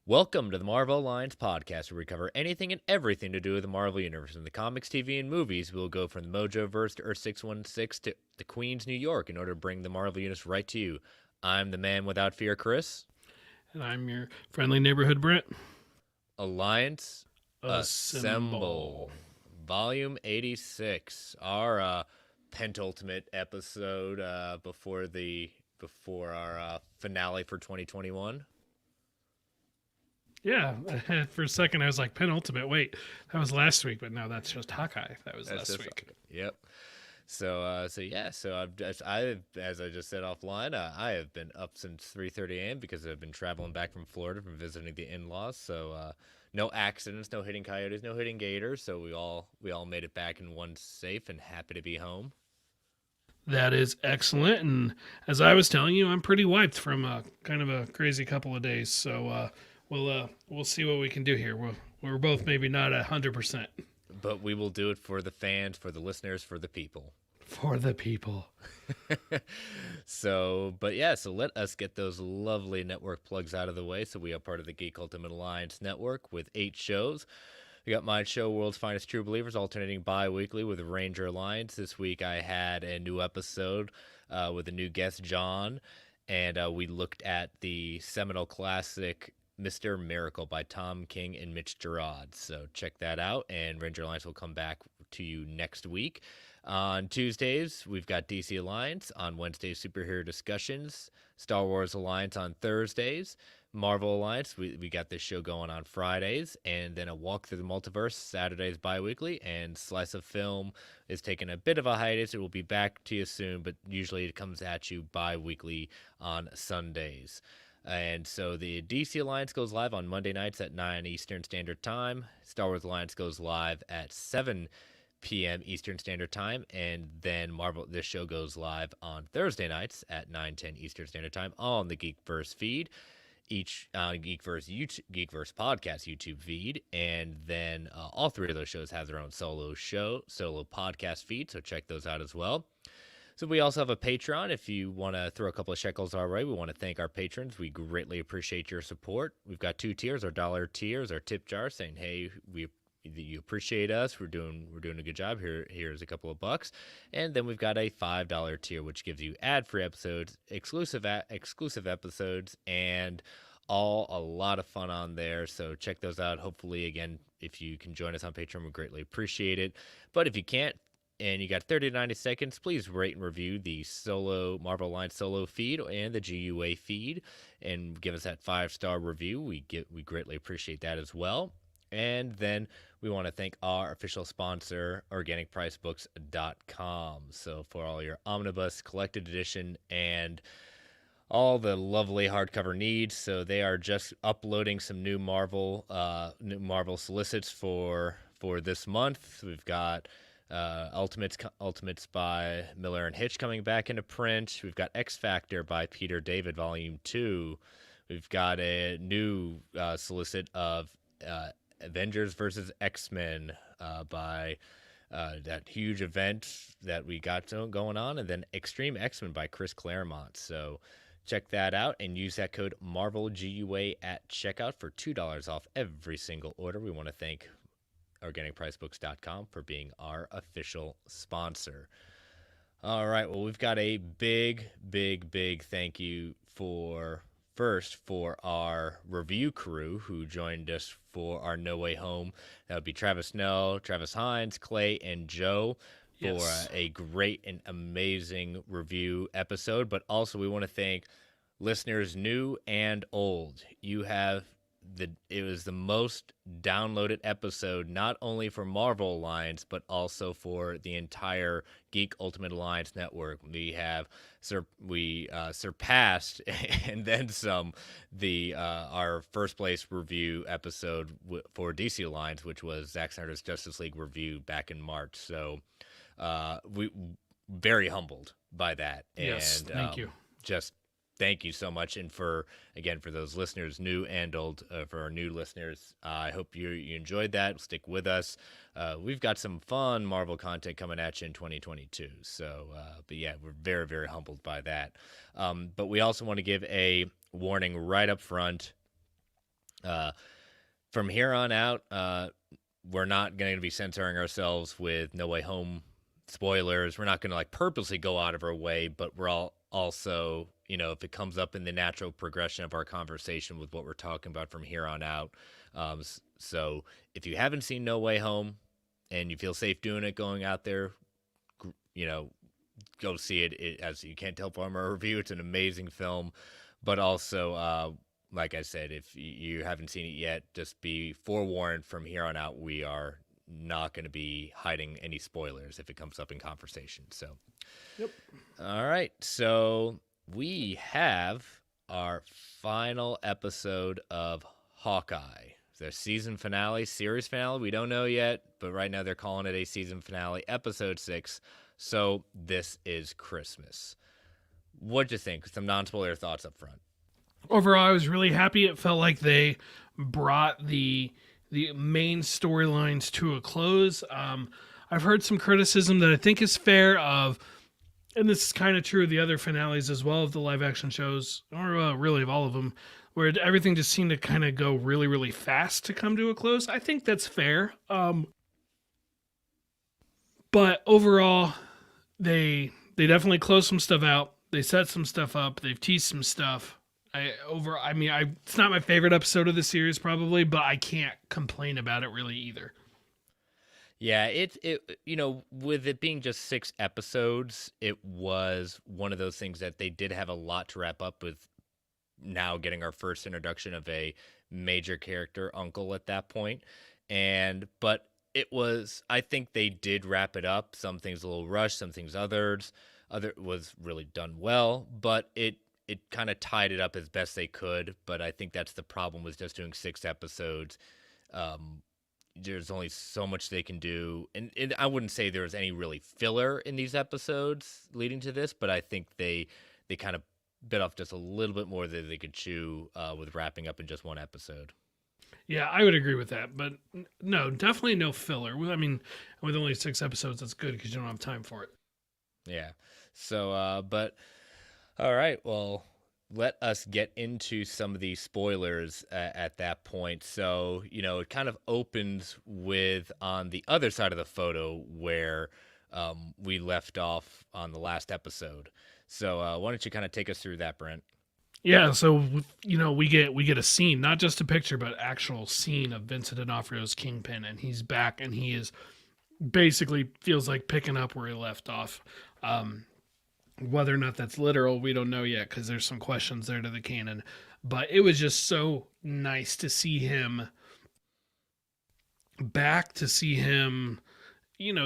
Welcome to the Marvel Alliance podcast, where we cover anything and everything to do with the Marvel Universe. In the comics, TV, and movies, we'll go from the Mojoverse to Earth 616 to the Queens, New York, in order to bring the Marvel Universe right to you. I'm the man without fear, Chris. And I'm your friendly neighborhood Brent. Alliance Assemble. Assemble, Volume 86, our penultimate episode before our finale for 2021. Yeah, for a second I was like, penultimate. Wait, that was last week, but no, that's just Hawkeye. That was That's last just week. yep. So as I just said offline, I have been up since 3:30 a.m. because I've been traveling back from Florida from visiting the in-laws. So no accidents, no hitting coyotes, no hitting gators. So we all made it back in one safe and happy to be home. That is excellent. And as I was telling you, I'm pretty wiped from kind of a crazy couple of days. So we'll see what we can do here. We're both maybe not 100% But we will do it for the fans, for the listeners, for the people. for the people. So let us get those lovely network plugs out of the way. So we are part of the Geek Ultimate Alliance network with 8 shows. We got my show, World's Finest True Believers, alternating bi-weekly with Ranger Alliance. This week I had a new episode with a new guest, John, and we looked at the seminal classic Mr. Miracle by Tom King and Mitch Gerard. So check that out, and Ranger Alliance will come back to you next week. On Tuesdays, we've got DC Alliance. On Wednesdays, superhero discussions. Star Wars Alliance on Thursdays. Marvel Alliance, we got this show going on Fridays, and then a walk through the multiverse Saturdays bi-weekly, and Slice of Film is taking a bit of a hiatus. It will be back to you soon, but usually it comes at you bi-weekly on Sundays. And so the DC Alliance goes live on Monday nights at 9 Eastern Standard Time. Star Wars Alliance goes live at 7 p.m. Eastern Standard Time, and then this show goes live on Thursday nights at 9:10 Eastern Standard Time on the Geekverse feed, each Geekverse podcast YouTube feed, and then all 3 of those shows have their own solo podcast feed, so check those out as well. So we also have a Patreon. If you want to throw a couple of shekels our way, we want to thank our patrons. We greatly appreciate your support. We've got 2 tiers: our dollar tiers, our tip jar, saying, "Hey, you appreciate us. We're doing a good job. Here's a couple of bucks." And then we've got a $5 tier, which gives you ad-free episodes, exclusive episodes, and a lot of fun on there. So check those out. Hopefully, again, if you can join us on Patreon, we greatly appreciate it. But if you can't, and you got 30 to 90 seconds, please rate and review the solo Marvel Alliance solo feed and the GUA feed, and give us that 5-star review. We greatly appreciate that as well. And then we want to thank our official sponsor, OrganicPriceBooks.com. So for all your omnibus, collected edition, and all the lovely hardcover needs. So they are just uploading some new Marvel solicits for this month. We've got Ultimates by Miller and Hitch coming back into print. We've got X Factor by Peter David, Volume 2. We've got a new solicit of Avengers versus X-Men by that huge event that we got going on, and then Extreme X-Men by Chris Claremont. So check that out and use that code MarvelGUA at checkout for $2 off every single order. We want to thank OrganicPriceBooks.com for being our official sponsor. All right, well, we've got a big thank you for our review crew who joined us for our No Way Home. That would be Travis Snell, Travis Hines, Clay, and Joe for Yes. a great and amazing review episode. But also we want to thank listeners new and old. It was the most downloaded episode, not only for Marvel Alliance, but also for the entire Geek Ultimate Alliance network. We surpassed and then some our first place review episode for DC Alliance, which was Zack Snyder's Justice League review back in March. So we very humbled by that. Yes. And Thank you. just thank you so much. And for those listeners, new and old, for our new listeners, I hope you enjoyed that. Stick with us. We've got some fun Marvel content coming at you in 2022. So, but yeah, we're very, very humbled by that. But we also want to give a warning right up front. Uh, from here on out, we're not going to be censoring ourselves with No Way Home spoilers. We're not going to like purposely go out of our way, but we're all also, if it comes up in the natural progression of our conversation with what we're talking about from here on out. So if you haven't seen No Way Home and you feel safe doing it, going out there, you know, go see it. As you can't tell from our review, it's an amazing film, but also, like I said, if you haven't seen it yet, just be forewarned from here on out, we are not going to be hiding any spoilers if it comes up in conversation. So, Yep. All right. So we have our final episode of Hawkeye. Their season finale, series finale. We don't know yet, but right now they're calling it a season finale, episode 6. So this is Christmas. What'd you think? Some non-spoiler thoughts up front. Overall, I was really happy. It felt like they brought the main storylines to a close. I've heard some criticism that I think is fair of, and this is kind of true of the other finales as well of the live action shows, or really of all of them, where everything just seemed to kind of go really, really fast to come to a close. I think that's fair. But overall, they definitely closed some stuff out. They set some stuff up. They've teased some stuff. It's not my favorite episode of the series probably, but I can't complain about it really either. Yeah, with it being just 6 episodes, it was one of those things that they did have a lot to wrap up with. Now getting our first introduction of a major character, Uncle, at that point, but it was, I think they did wrap it up. Some things a little rushed, some things other was really done well, but it kind of tied it up as best they could. But I think that's the problem with just doing 6 episodes. There's only so much they can do, and I wouldn't say there was any really filler in these episodes leading to this, but I think they kind of bit off just a little bit more than they could chew with wrapping up in just one episode. Yeah, I would agree with that, but no, definitely no filler. I mean, with only 6 episodes, that's good because you don't have time for it. Yeah. So, but all right, well, let us get into some of these spoilers at that point. So, it kind of opens with on the other side of the photo where we left off on the last episode. So, why don't you kind of take us through that, Brent? Yeah, so we get a scene, not just a picture, but actual scene of Vincent D'Onofrio's Kingpin, and he's back, and he is basically feels like picking up where he left off. Whether or not that's literal, we don't know yet because there's some questions there to the canon. But it was just so nice to see him back, to see him,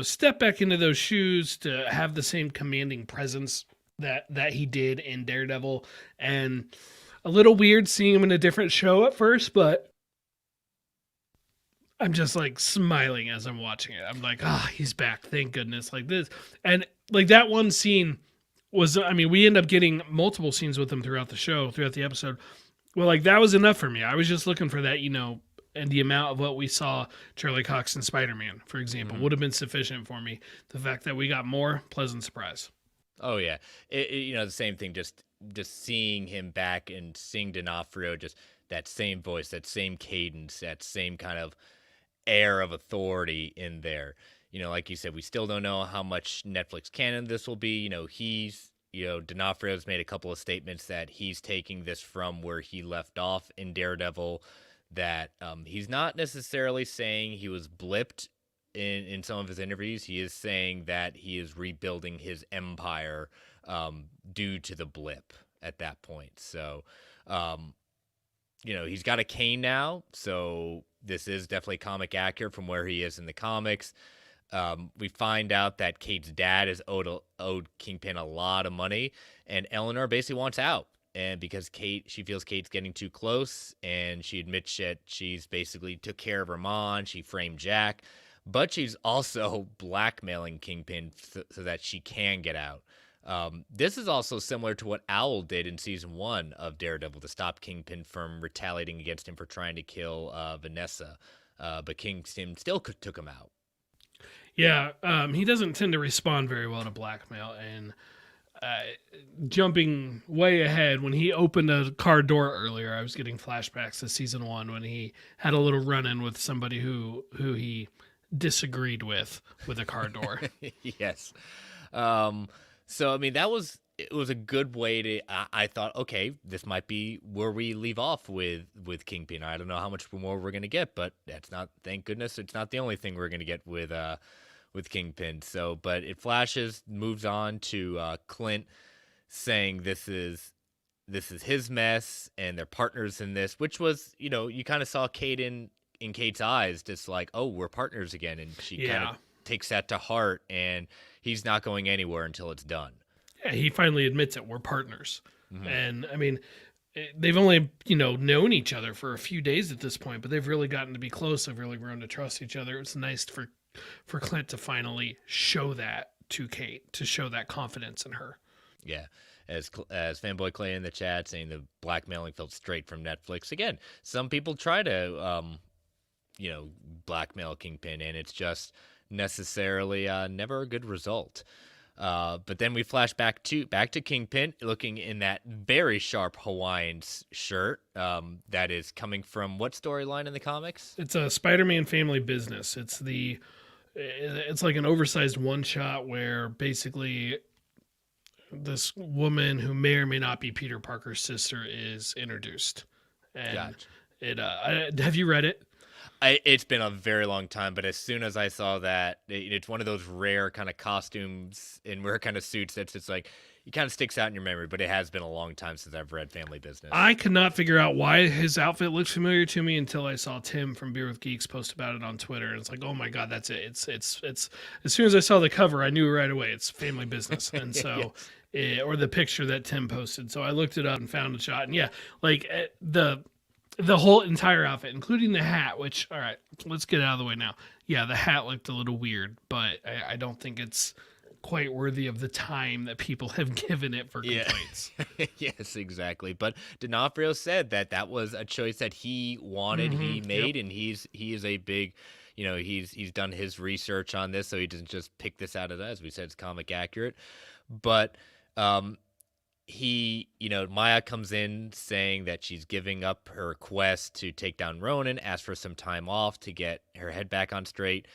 step back into those shoes, to have the same commanding presence that he did in Daredevil. And a little weird seeing him in a different show at first, but I'm just like smiling as I'm watching it. I'm like, he's back. Thank goodness. Like this. And like that one scene we end up getting multiple scenes with him throughout the show, throughout the episode. Well, like that was enough for me. I was just looking for that, and the amount of what we saw Charlie Cox in Spider-Man, for example, would have been sufficient for me. The fact that we got more, pleasant surprise. Oh yeah, the same thing. Just seeing him back and seeing D'Onofrio, just that same voice, that same cadence, that same kind of air of authority in there. Like you said, we still don't know how much Netflix canon this will be. D'Onofrio's made a couple of statements that he's taking this from where he left off in Daredevil. That he's not necessarily saying he was blipped in some of his interviews. He is saying that he is rebuilding his empire due to the blip at that point. So, he's got a cane now, so this is definitely comic accurate from where he is in the comics. We find out that Kate's dad is owed Kingpin a lot of money, and Eleanor basically wants out. And because she feels Kate's getting too close, and she admits that she's basically took care of her mom, she framed Jack, but she's also blackmailing Kingpin so that she can get out. This is also similar to what Owl did in season 1 of Daredevil to stop Kingpin from retaliating against him for trying to kill Vanessa. But Kingpin still took him out. Yeah, he doesn't tend to respond very well to blackmail, and uh, jumping way ahead, when he opened a car door earlier, I was getting flashbacks to season 1 when he had a little run-in with somebody who he disagreed with a car door. Yes. Um, so I mean, it was a good way to. I thought, okay, this might be where we leave off with Kingpin. I don't know how much more we're gonna get, but that's not. Thank goodness, it's not the only thing we're gonna get with Kingpin. So, but it flashes, moves on to Clint saying this is his mess and they're partners in this, which was, you kind of saw Kate in Kate's eyes, just like, oh, we're partners again, and she kind Yeah. of takes that to heart, and he's not going anywhere until it's done. Yeah, he finally admits it. We're partners. Hmm. And I mean, they've only, known each other for a few days at this point, but they've really gotten to be close. They've really grown to trust each other. It's nice for Clint to finally show that to Kate, to show that confidence in her. Yeah. As Fanboy Clay in the chat saying the blackmailing felt straight from Netflix. Again, some people try to, blackmail Kingpin, and it's just necessarily never a good result. But then we flash back to Kingpin looking in that very sharp Hawaiian shirt that is coming from what storyline in the comics? It's a Spider-Man Family Business. It's like an oversized one shot where basically this woman who may or may not be Peter Parker's sister is introduced. And Gotcha. have you read it? It's been a very long time, but as soon as I saw that, it's one of those rare kind of costumes and rare kind of suits that's just like, it kind of sticks out in your memory, but it has been a long time since I've read Family Business. I could not figure out why his outfit looked familiar to me until I saw Tim from Beer with Geeks post about it on Twitter. And it's like, oh my God, that's it. It's as soon as I saw the cover, I knew right away it's Family Business. And so, or the picture that Tim posted. So I looked it up and found a shot. And yeah, like the whole entire outfit, including the hat, which, all right, let's get out of the way now. Yeah, the hat looked a little weird, but I don't think it's quite worthy of the time that people have given it for complaints. Yeah. Yes, exactly. But D'Onofrio said that was a choice that he wanted, he made, and he is a big, he's done his research on this, so he doesn't just pick this out of that. As we said, it's comic accurate. But Maya comes in saying that she's giving up her quest to take down Ronan, asked for some time off to get her head back on straight.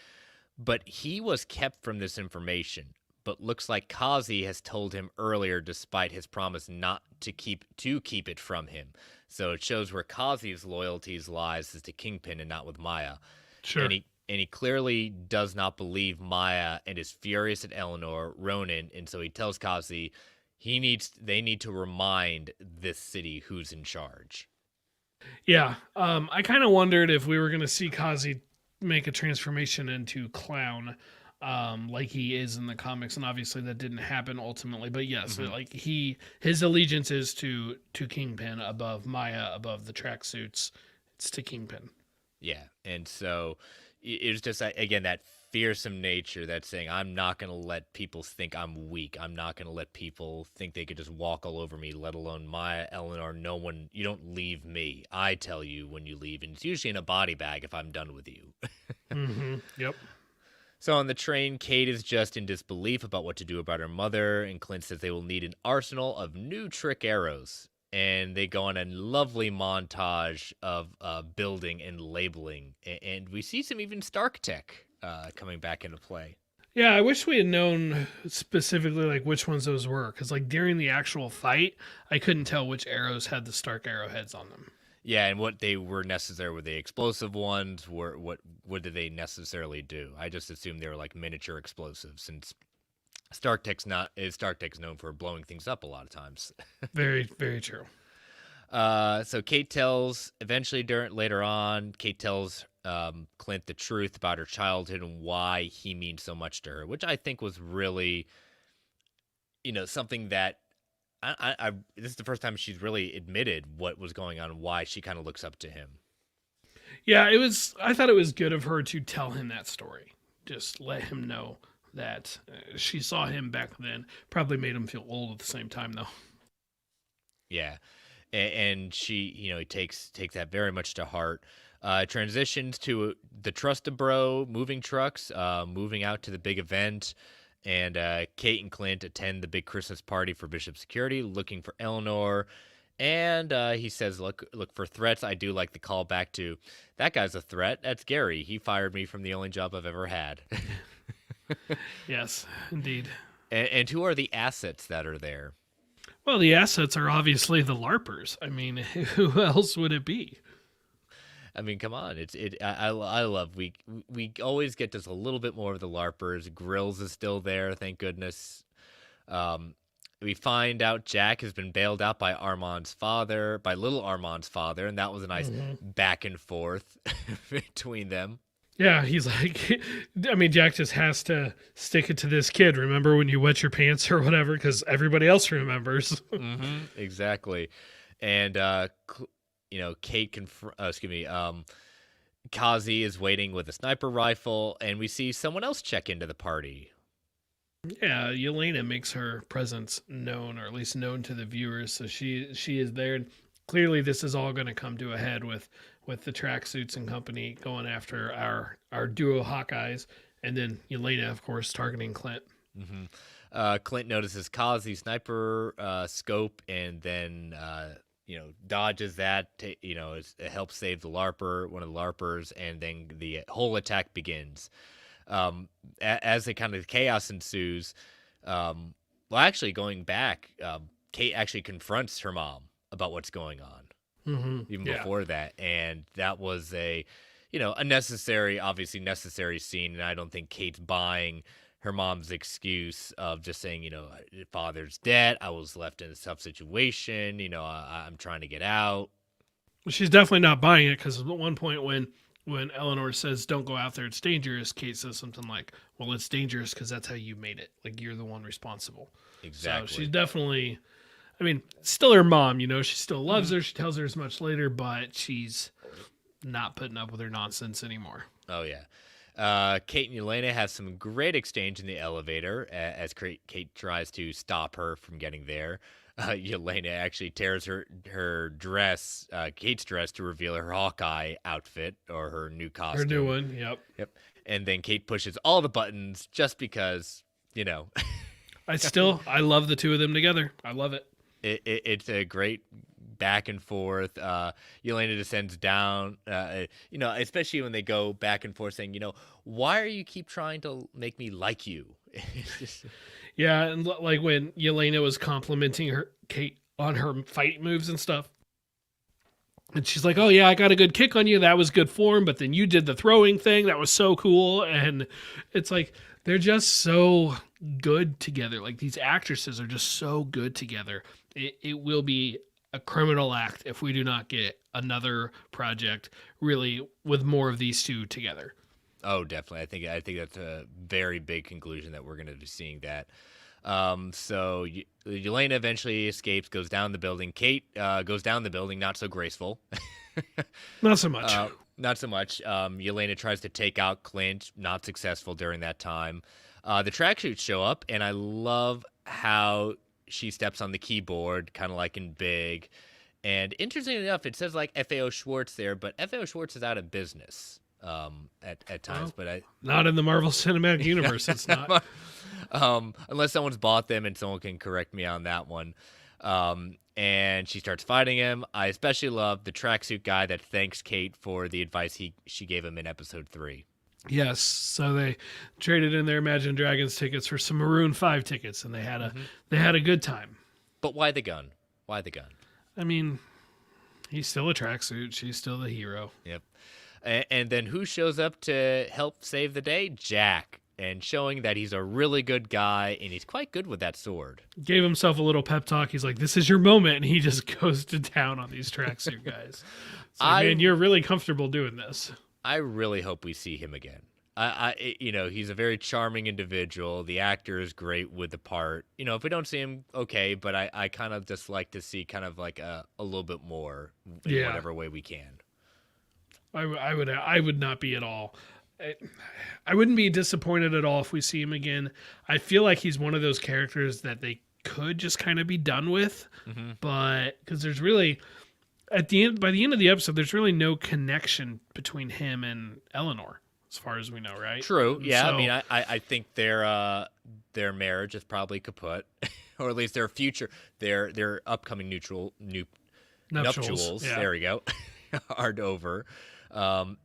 But he was kept from this information. But looks like Kazi has told him earlier, despite his promise not to keep it from him. So it shows where Kazi's loyalties lies is to Kingpin and not with Maya. Sure. And he clearly does not believe Maya and is furious at Eleanor, Ronan, and so he tells Kazi they need to remind this city who's in charge. Yeah. I kind of wondered if we were going to see Kazi make a transformation into clown, like he is in the comics, and obviously that didn't happen ultimately. But yes, like his allegiance is to Kingpin above Maya, above the tracksuits. It's to Kingpin. Yeah, and so it's just again that fearsome nature that's saying, I'm not going to let people think I'm weak. I'm not going to let people think they could just walk all over me, let alone Maya, Eleanor, no one. You don't leave me. I tell you when you leave, and it's usually in a body bag if I'm done with you. Yep. So on the train, Kate is just in disbelief about what to do about her mother, and Clint says they will need an arsenal of new trick arrows. And they go on a lovely montage of building and labeling. And we see some even Stark tech coming back into play. Yeah, I wish we had known specifically like which ones those were, because like during the actual fight, I couldn't tell which arrows had the Stark arrowheads on them. Yeah, and what they were necessary, were they explosive ones? What did they necessarily do? I just assumed they were like miniature explosives, since Stark Tech's known for blowing things up a lot of times. Very, very true. So Kate tells later on, Kate tells Clint the truth about her childhood and why he means so much to her, which I think was really, something that this is the first time she's really admitted what was going on, why she kind of looks up to him. Yeah, I thought it was good of her to tell him that story. Just let him know that she saw him back then. Probably made him feel old at the same time, though. Yeah. And she, takes that very much to heart. Transitions to the Trust-a-Bro moving trucks, moving out to the big event. And Kate and Clint attend the big Christmas party for Bishop's security, looking for Eleanor. And he says, look for threats. I do like the callback to, that guy's a threat. That's Gary. He fired me from the only job I've ever had. Yes, indeed. And who are the assets that are there? Well, the assets are obviously the LARPers. I mean, who else would it be? I mean, come on. I love, we always get just a little bit more of the LARPers. Grills is still there, thank goodness. We find out Jack has been bailed out by little Armand's father, and that was a nice back and forth between them. Yeah, he's like, I mean, Jack just has to stick it to this kid. Remember when you wet your pants or whatever? Because everybody else remembers. Exactly. And, Kazi is waiting with a sniper rifle, and we see someone else check into the party. Yeah, Yelena makes her presence known, or at least known to the viewers. So she is there. And clearly, this is all going to come to a head with the tracksuits and company going after our duo Hawkeyes, and then Yelena, of course, targeting Clint. Clint notices Kazi's sniper scope, and then dodges that. It helps save the LARPer, one of the LARPers, and then the whole attack begins. As the kind of chaos ensues, actually going back, Kate actually confronts her mom about what's going on. Even before that, and that was a obviously necessary scene, and I don't think Kate's buying her mom's excuse of just saying, father's dead, I was left in a tough situation, I'm trying to get out. She's definitely not buying it, because at one point when Eleanor says don't go out there, it's dangerous, Kate says something like, well, it's dangerous because that's how you made it, like you're the one responsible. Exactly. So she's definitely, I mean, still her mom, she still loves her. She tells her as much later, but she's not putting up with her nonsense anymore. Oh, yeah. Kate and Yelena have some great exchange in the elevator as Kate tries to stop her from getting there. Yelena actually tears her dress, Kate's dress, to reveal her Hawkeye outfit, or her new costume. Her new one, yep. And then Kate pushes all the buttons just because, I love the two of them together. I love it. It's a great back and forth. Yelena descends down, especially when they go back and forth saying, why are you keep trying to make me like you? Yeah, and like when Yelena was complimenting her Kate on her fight moves and stuff. And she's like, oh yeah, I got a good kick on you. That was good form. But then you did the throwing thing. That was so cool. And it's like, they're just so good together. Like, these actresses are just so good together. It will be a criminal act if we do not get another project really with more of these two together. Oh, definitely. I think that's a very big conclusion that we're going to be seeing that. So Yelena eventually escapes, goes down the building. Kate goes down the building, not so graceful. Not so much. Not so much. Yelena tries to take out Clint, not successful during that time. The tracksuits show up, and I love how she steps on the keyboard, kind of like in Big. And interestingly enough, it says like FAO Schwartz there, but FAO Schwartz is out of business at times. Well, but not in the Marvel Cinematic Universe. It's not. Unless someone's bought them, and someone can correct me on that one. And she starts fighting him. I especially love the tracksuit guy that thanks Kate for the advice she gave him in episode 3. Yes, so they traded in their Imagine Dragons tickets for some Maroon 5 tickets, and they had a good time. But why the gun? Why the gun? I mean, he's still a tracksuit. She's still the hero. Yep. And then who shows up to help save the day? Jack. And showing that he's a really good guy, and he's quite good with that sword. Gave himself a little pep talk. He's like, this is your moment. And he just goes to town on these tracksuit guys. Man, you're really comfortable doing this. I really hope we see him again. He's a very charming individual. The actor is great with the part. If we don't see him, okay, but I kind of just like to see kind of like a little bit more in whatever way we can. I would not be at all. I wouldn't be disappointed at all if we see him again. I feel like he's one of those characters that they could just kind of be done with, but because there's really by the end of the episode, there's really no connection between him and Eleanor. as far as we know, right? True. And Yeah. I so, mean, I think their marriage is probably kaput, or at least their upcoming nuptials. nuptials. Yeah. There we go. Are over.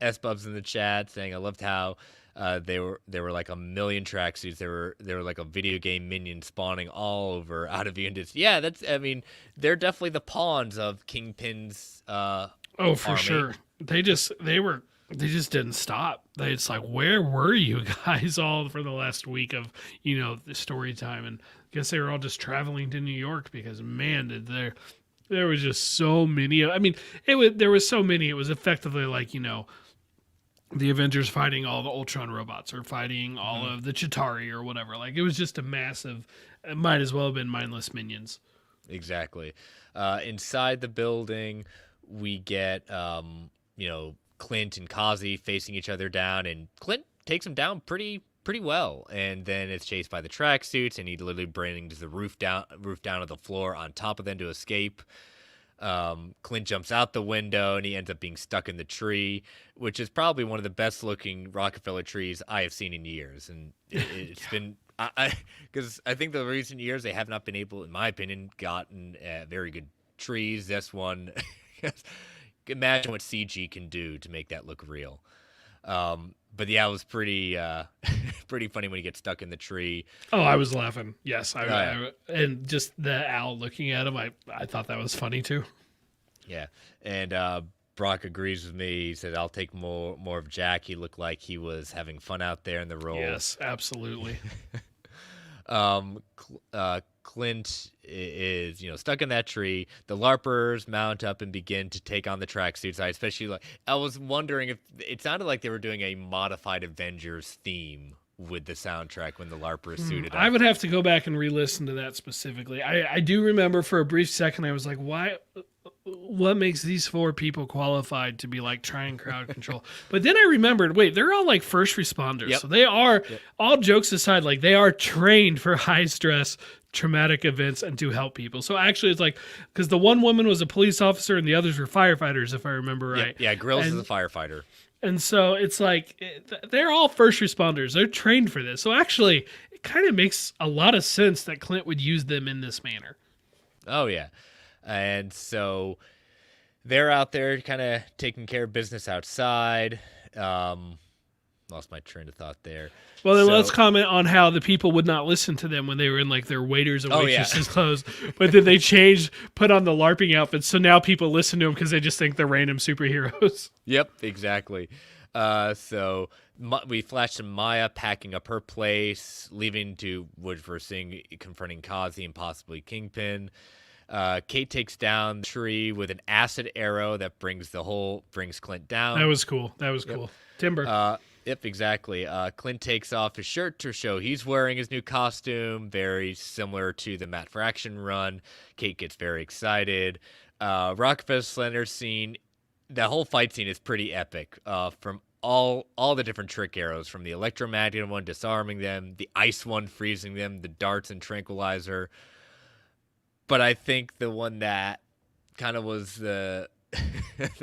S-Bub's in the chat saying, "I loved how they were like a million tracksuits. They were like a video game minion spawning all over out of you." And yeah, I mean, they're definitely the pawns of Kingpin's Oh, for army. sure. They just didn't stop. It's like, where were you guys all for the last week of, the story time? And I guess they were all just traveling to New York because, man, there was just so many. I mean, there was so many. It was effectively like, the Avengers fighting all the Ultron robots or fighting all of the Chitauri or whatever. Like, it was just a massive, it might as well have been mindless minions. Exactly. Inside the building, we get, Clint and Kazi facing each other down, and Clint takes him down pretty well. And then it's chased by the tracksuits, and he literally brings the roof down to the floor on top of them to escape. Clint jumps out the window, and he ends up being stuck in the tree, which is probably one of the best looking Rockefeller trees I have seen in years. And it's been, because I think the recent years they have not been able, in my opinion, gotten very good trees. This one, imagine what CG can do to make that look real. But yeah, it was pretty funny when he gets stuck in the tree. Oh, I was laughing. Yes, and just the owl looking at him, I thought that was funny too. Yeah, and Brock agrees with me. He said, "I'll take more of Jack. He looked like he was having fun out there in the role." Yes, absolutely. Clint is, stuck in that tree. The LARPers mount up and begin to take on the tracksuits. I was wondering if it sounded like they were doing a modified Avengers theme with the soundtrack when the LARPers suited up. I would have to go back and re-listen to that specifically. I do remember for a brief second I was like, why? What makes these four people qualified to be like trying crowd control? But then I remembered, wait, they're all like first responders. Yep. So they are, all jokes aside, like they are trained for high stress traumatic events and to help people. So actually it's like, because the one woman was a police officer and the others were firefighters, if I remember right. Yeah, Grills is a firefighter. And so it's like, they're all first responders. They're trained for this. So actually, it kind of makes a lot of sense that Clint would use them in this manner. Oh, yeah. And so they're out there kind of taking care of business outside. Lost my train of thought there. Well, then let's comment on how the people would not listen to them when they were in like their waiters and waitresses clothes. But then they put on the LARPing outfits. So now people listen to them because they just think they're random superheroes. Yep, exactly. So we flash to Maya packing up her place, leaving to Wood for seeing confronting Kazi and possibly Kingpin. Kate takes down the tree with an acid arrow that brings Clint down. That was cool. Cool. Timber. Yep, exactly. Clint takes off his shirt to show he's wearing his new costume, very similar to the Matt Fraction run. Kate gets very excited. Rockefeller Slender scene, the whole fight scene is pretty epic. From all the different trick arrows, from the electromagnet one disarming them, the ice one freezing them, the darts and tranquilizer. But I think the one that kind of was that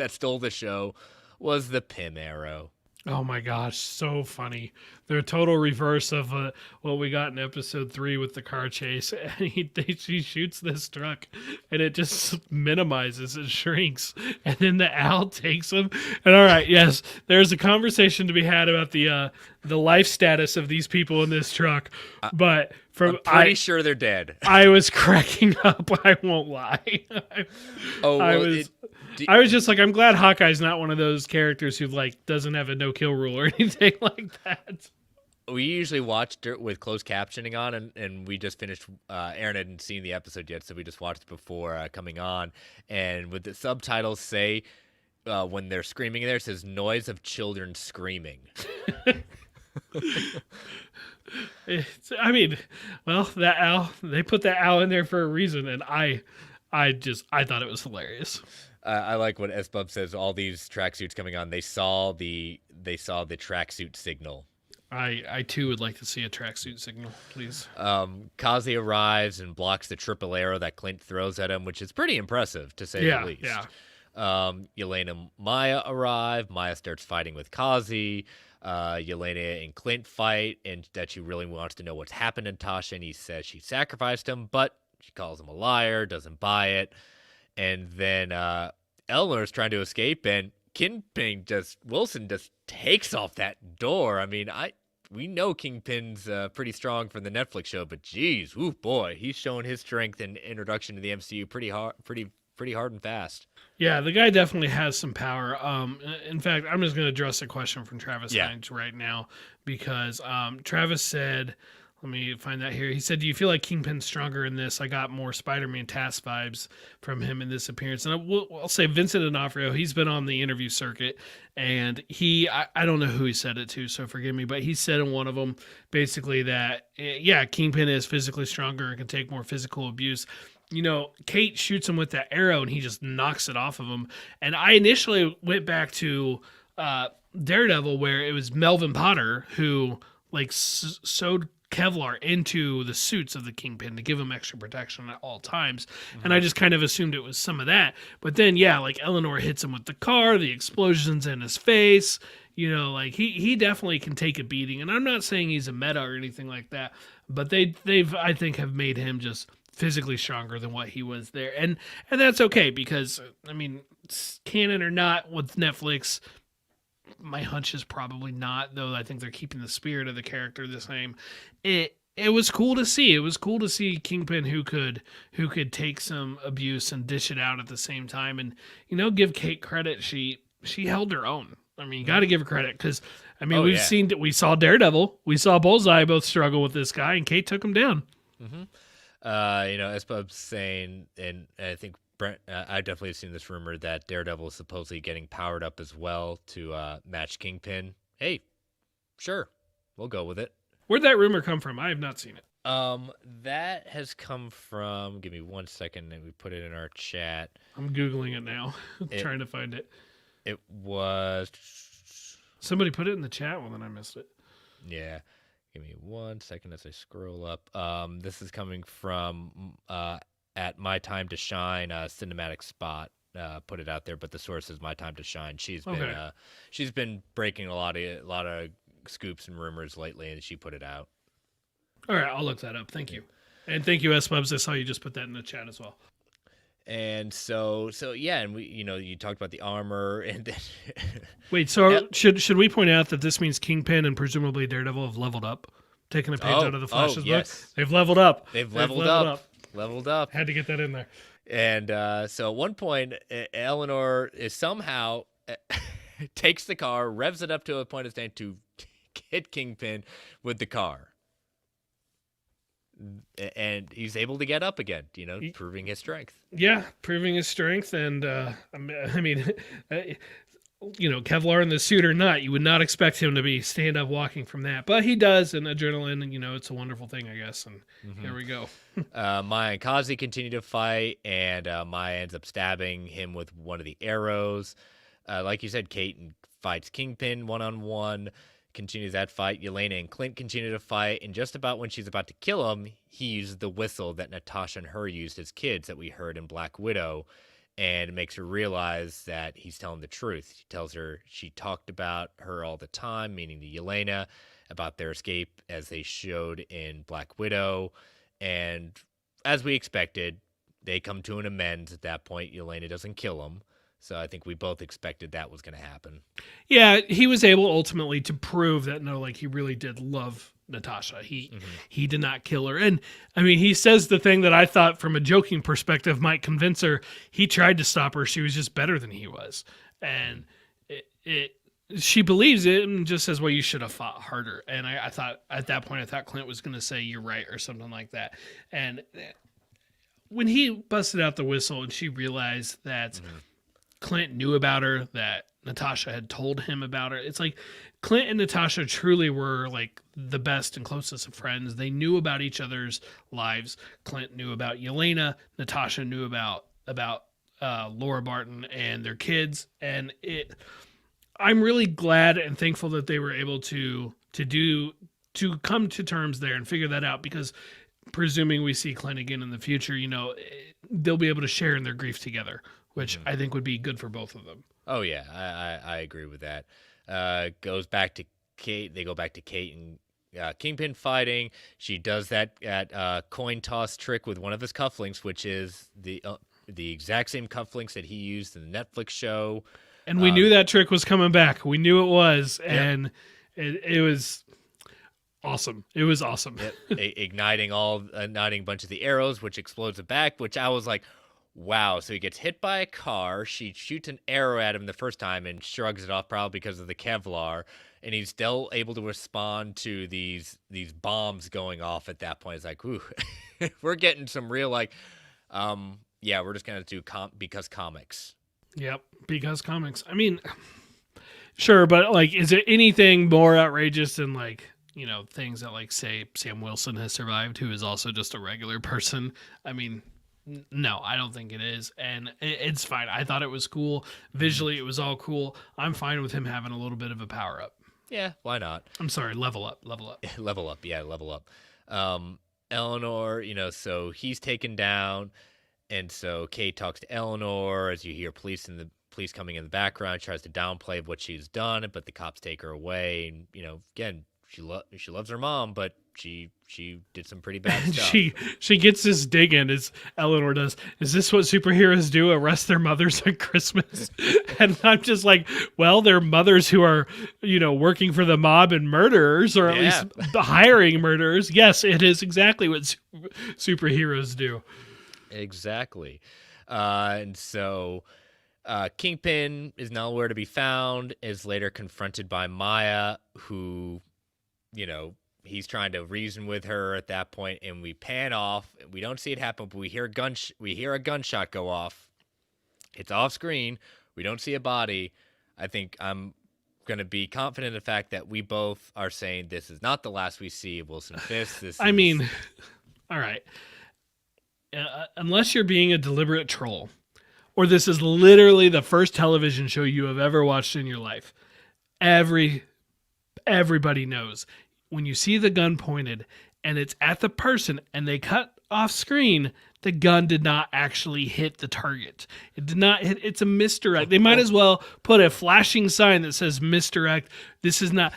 stole the show was the Pym arrow. Oh my gosh, so funny. They're a total reverse of what we got in episode 3 with the car chase. And she shoots this truck and it just minimizes and shrinks. And then the owl takes him. And all right, yes, there's a conversation to be had about the life status of these people in this truck. But I'm pretty sure they're dead. I was cracking up, I won't lie. I was just like, I'm glad Hawkeye's not one of those characters who like doesn't have a no-kill rule or anything like that. We usually watched it with closed captioning on, and we just finished. Aaron hadn't seen the episode yet, so we just watched it before coming on. And with the subtitles say, when they're screaming in there, it says noise of children screaming. That owl, they put that owl in there for a reason, and I thought it was hilarious. I like what S-Bub says. All these tracksuits coming on, they saw the tracksuit signal. I too would like to see a tracksuit signal, please. Kazi arrives and blocks the triple arrow that Clint throws at him, which is pretty impressive to say the least. Yeah. Yelena and Maya arrive. Maya starts fighting with Kazi. Yelena and Clint fight, and that she really wants to know what's happened to Natasha, and he says she sacrificed him, but she calls him a liar, doesn't buy it. And then Eleanor's trying to escape, and Wilson just takes off that door. I mean, we know Kingpin's pretty strong from the Netflix show, but geez, ooh boy, he's showing his strength and introduction to the MCU pretty hard and fast. Yeah, the guy definitely has some power. In fact, I'm just going to address a question from Travis Hines right now because Travis said, let me find that here. He said, "Do you feel like Kingpin's stronger in this? I got more Spider-Man Task vibes from him in this appearance." And I'll say Vincent D'Onofrio, he's been on the interview circuit, and I don't know who he said it to, so forgive me, but he said in one of them basically that, yeah, Kingpin is physically stronger and can take more physical abuse. You know, Kate shoots him with that arrow, and he just knocks it off of him. And I initially went back to Daredevil, where it was Melvin Potter who like sewed Kevlar into the suits of the Kingpin to give him extra protection at all times. Mm-hmm. And I just kind of assumed it was some of that. But then, yeah, like Eleanor hits him with the car, the explosions in his face. You know, like he definitely can take a beating. And I'm not saying he's a meta or anything like that, but they've I think have made him just physically stronger than what he was there. And that's okay because, I mean, canon or not with Netflix, my hunch is probably not, though I think they're keeping the spirit of the character the same. It was cool to see. It was cool to see Kingpin who could take some abuse and dish it out at the same time. And, you know, give Kate credit. She held her own. I mean, you got to give her credit because, I mean, we saw Daredevil, we saw Bullseye both struggle with this guy, and Kate took him down. Mm-hmm. You know, as Bub's saying, and I think Brent, I've definitely seen this rumor that Daredevil is supposedly getting powered up as well to match Kingpin. Hey, sure, we'll go with it. Where'd that rumor come from? I have not seen it. That has come from. Give me 1 second, and we put it in our chat. I'm googling it now, trying to find it. It was somebody put it in the chat. Well, then I missed it. Yeah. Give me 1 second as I scroll up. This is coming from at My Time to Shine, Cinematic Spot. Put it out there, but the source is My Time to Shine. She's been breaking a lot of scoops and rumors lately, and she put it out. All right, I'll look that up. Thank you, and thank you, S Bubs. I saw you just put that in the chat as well. And so yeah, and we, you know, you talked about the armor, and then wait, so should we point out that this means Kingpin and presumably Daredevil have leveled up, taking a page out of the Flash's book? They've leveled up. They've leveled up. Had to get that in there. And so at one point, Eleanor is somehow takes the car, revs it up to a point of stand to hit Kingpin with the car. And he's able to get up again, you know, proving his strength. Yeah, proving his strength. And, I mean, you know, Kevlar in the suit or not, you would not expect him to be stand up walking from that. But he does, and adrenaline, and, you know, it's a wonderful thing, I guess. And Here we go. Maya and Kazi continue to fight, and Maya ends up stabbing him with one of the arrows. Like you said, Kate fights Kingpin one-on-one. Continues that fight. Yelena and Clint continue to fight, and just about when she's about to kill him, he uses the whistle that Natasha and her used as kids that we heard in Black Widow, and it makes her realize that he's telling the truth. He tells her she talked about her all the time, meaning to Yelena, about their escape as they showed in Black Widow, and as we expected, they come to an amends at that point. Yelena doesn't kill him. So I think we both expected that was going to happen. Yeah, he was able ultimately to prove that, no, like he really did love Natasha. He did not kill her. And I mean, he says the thing that I thought from a joking perspective might convince her. He tried to stop her. She was just better than he was. And she believes it and just says, well, you should have fought harder. And I thought at that point, I thought Clint was going to say, you're right, or something like that. And when he busted out the whistle and she realized that Clint knew about her, that Natasha had told him about her. It's like Clint and Natasha truly were like the best and closest of friends. They knew about each other's lives. Clint knew about Yelena. Natasha knew about Laura Barton and their kids. And I'm really glad and thankful that they were able to come to terms there and figure that out, because presuming we see Clint again in the future, you know, they'll be able to share in their grief together, which I think would be good for both of them. Oh, yeah, I agree with that. Goes back to Kate. They go back to Kate and Kingpin fighting. She does that coin toss trick with one of his cufflinks, which is the exact same cufflinks that he used in the Netflix show. And we knew that trick was coming back. We knew it was, and yep. it was awesome. It was awesome. Yep. igniting a bunch of the arrows, which explodes it back, which I was like, wow. So he gets hit by a car. She shoots an arrow at him the first time and shrugs it off, probably because of the Kevlar. And he's still able to respond to these bombs going off at that point. It's like, ooh, we're getting some real, like, we're just going to do because comics. Yep, because comics. I mean, sure, but like, is it anything more outrageous than like, you know, things that like, say, Sam Wilson has survived, who is also just a regular person? I mean, no, I don't think it is. And it's fine. I thought it was cool. Visually, it was all cool. I'm fine with him having a little bit of a power up. Yeah, why not? I'm sorry, level up. level up, yeah, level up. Eleanor, you know, so he's taken down. And so Kate talks to Eleanor as you hear police coming in the background, tries to downplay what she's done, but the cops take her away. And, you know, again, she loves her mom, but she did some pretty bad stuff. she gets this dig in, as Eleanor does. Is this what superheroes do? Arrest their mothers at Christmas? And I'm just like, well, they're mothers who are, you know, working for the mob and murderers, or at least hiring murderers. Yes, it is exactly what superheroes do. Exactly. And so Kingpin is nowhere to be found, is later confronted by Maya, who, you know, he's trying to reason with her at that point, and we pan off. We don't see it happen, but we hear a gunshot go off. It's off screen. We don't see a body. I think I'm going to be confident in the fact that we both are saying this is not the last we see of Wilson Fisk. I mean, all right. Unless you're being a deliberate troll, or this is literally the first television show you have ever watched in your life, everybody knows when you see the gun pointed and it's at the person and they cut off screen, the gun did not actually hit the target. It did not hit. It's a misdirect. They might as well put a flashing sign that says misdirect. This is not.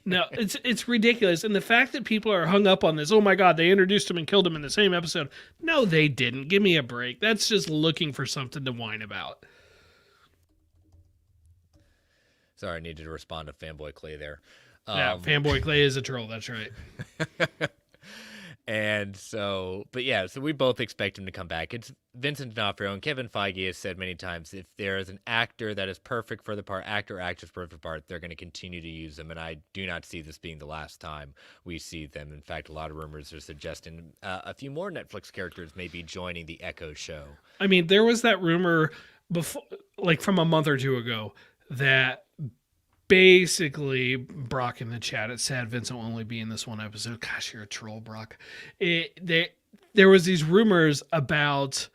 No, it's ridiculous. And the fact that people are hung up on this, oh my God, they introduced him and killed him in the same episode. No, they didn't. Give me a break. That's just looking for something to whine about. Sorry, I needed to respond to Fanboy Clay there. Yeah, Fanboy Clay is a troll. That's right. And so, but yeah, so we both expect him to come back. It's Vincent D'Onofrio, and Kevin Feige has said many times, if there is an actor that is perfect for the part, actress perfect for the part, they're going to continue to use them. And I do not see this being the last time we see them. In fact, a lot of rumors are suggesting a few more Netflix characters may be joining the Echo show. I mean, there was that rumor before, like from a month or two ago, that basically, Brock in the chat, it said Vincent will only be in this one episode. Gosh, you're a troll, Brock. There was these rumors about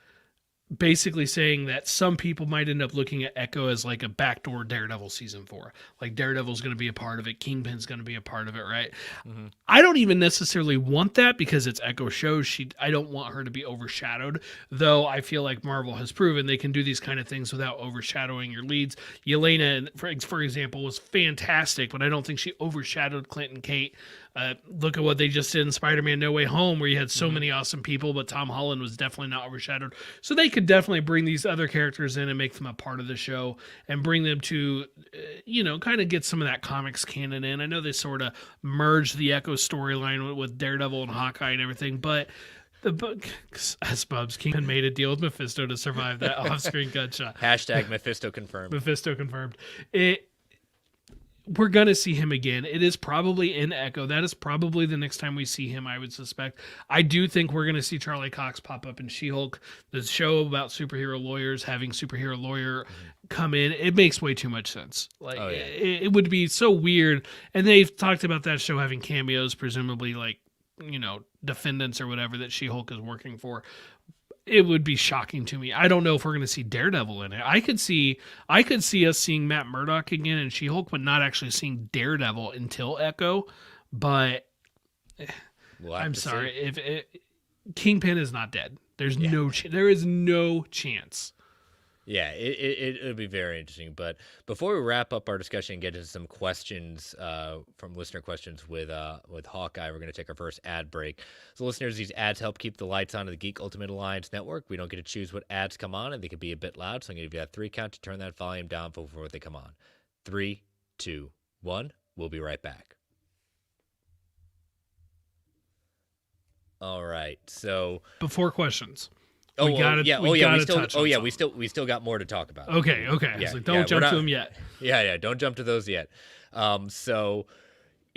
basically saying that some people might end up looking at Echo as like a backdoor Daredevil season 4. Like Daredevil's going to be a part of it. Kingpin's going to be a part of it, right? Mm-hmm. I don't even necessarily want that because it's Echo show. I don't want her to be overshadowed, though I feel like Marvel has proven they can do these kind of things without overshadowing your leads. Yelena, for example, was fantastic, but I don't think she overshadowed Clint and Kate. Look at what they just did in Spider-Man No Way Home, where you had so many awesome people, but Tom Holland was definitely not overshadowed. So they could definitely bring these other characters in and make them a part of the show and bring them to, kind of get some of that comics canon in. I know they sort of merged the Echo storyline with Daredevil and Hawkeye and everything, but the book, as Bubs, Kingpin made a deal with Mephisto to survive that off-screen gunshot. Hashtag Mephisto confirmed. Mephisto confirmed. We're going to see him again. It is probably in Echo. That is probably the next time we see him, I would suspect. I do think we're going to see Charlie Cox pop up in She-Hulk. The show about superhero lawyers, having superhero lawyer come in, it makes way too much sense. Like, it would be so weird. And they've talked about that show having cameos, presumably like, defendants or whatever that She-Hulk is working for. It would be shocking to me. I don't know if we're going to see Daredevil in it. I could see us seeing Matt Murdock again in She-Hulk, but not actually seeing Daredevil until Echo. But I'm sorry, if Kingpin is not dead, there is no chance. Yeah, it'll be very interesting. But before we wrap up our discussion and get into some questions from listener questions with Hawkeye, we're going to take our first ad break. So, listeners, these ads help keep the lights on at the Geek Ultimate Alliance Network. We don't get to choose what ads come on, and they can be a bit loud. So, I'm going to give you that 3 count to turn that volume down before they come on. 3, 2, 1. We'll be right back. All right. So, before questions. We still got more to talk about. Okay. I was like, don't jump to them yet. Yeah, don't jump to those yet. So,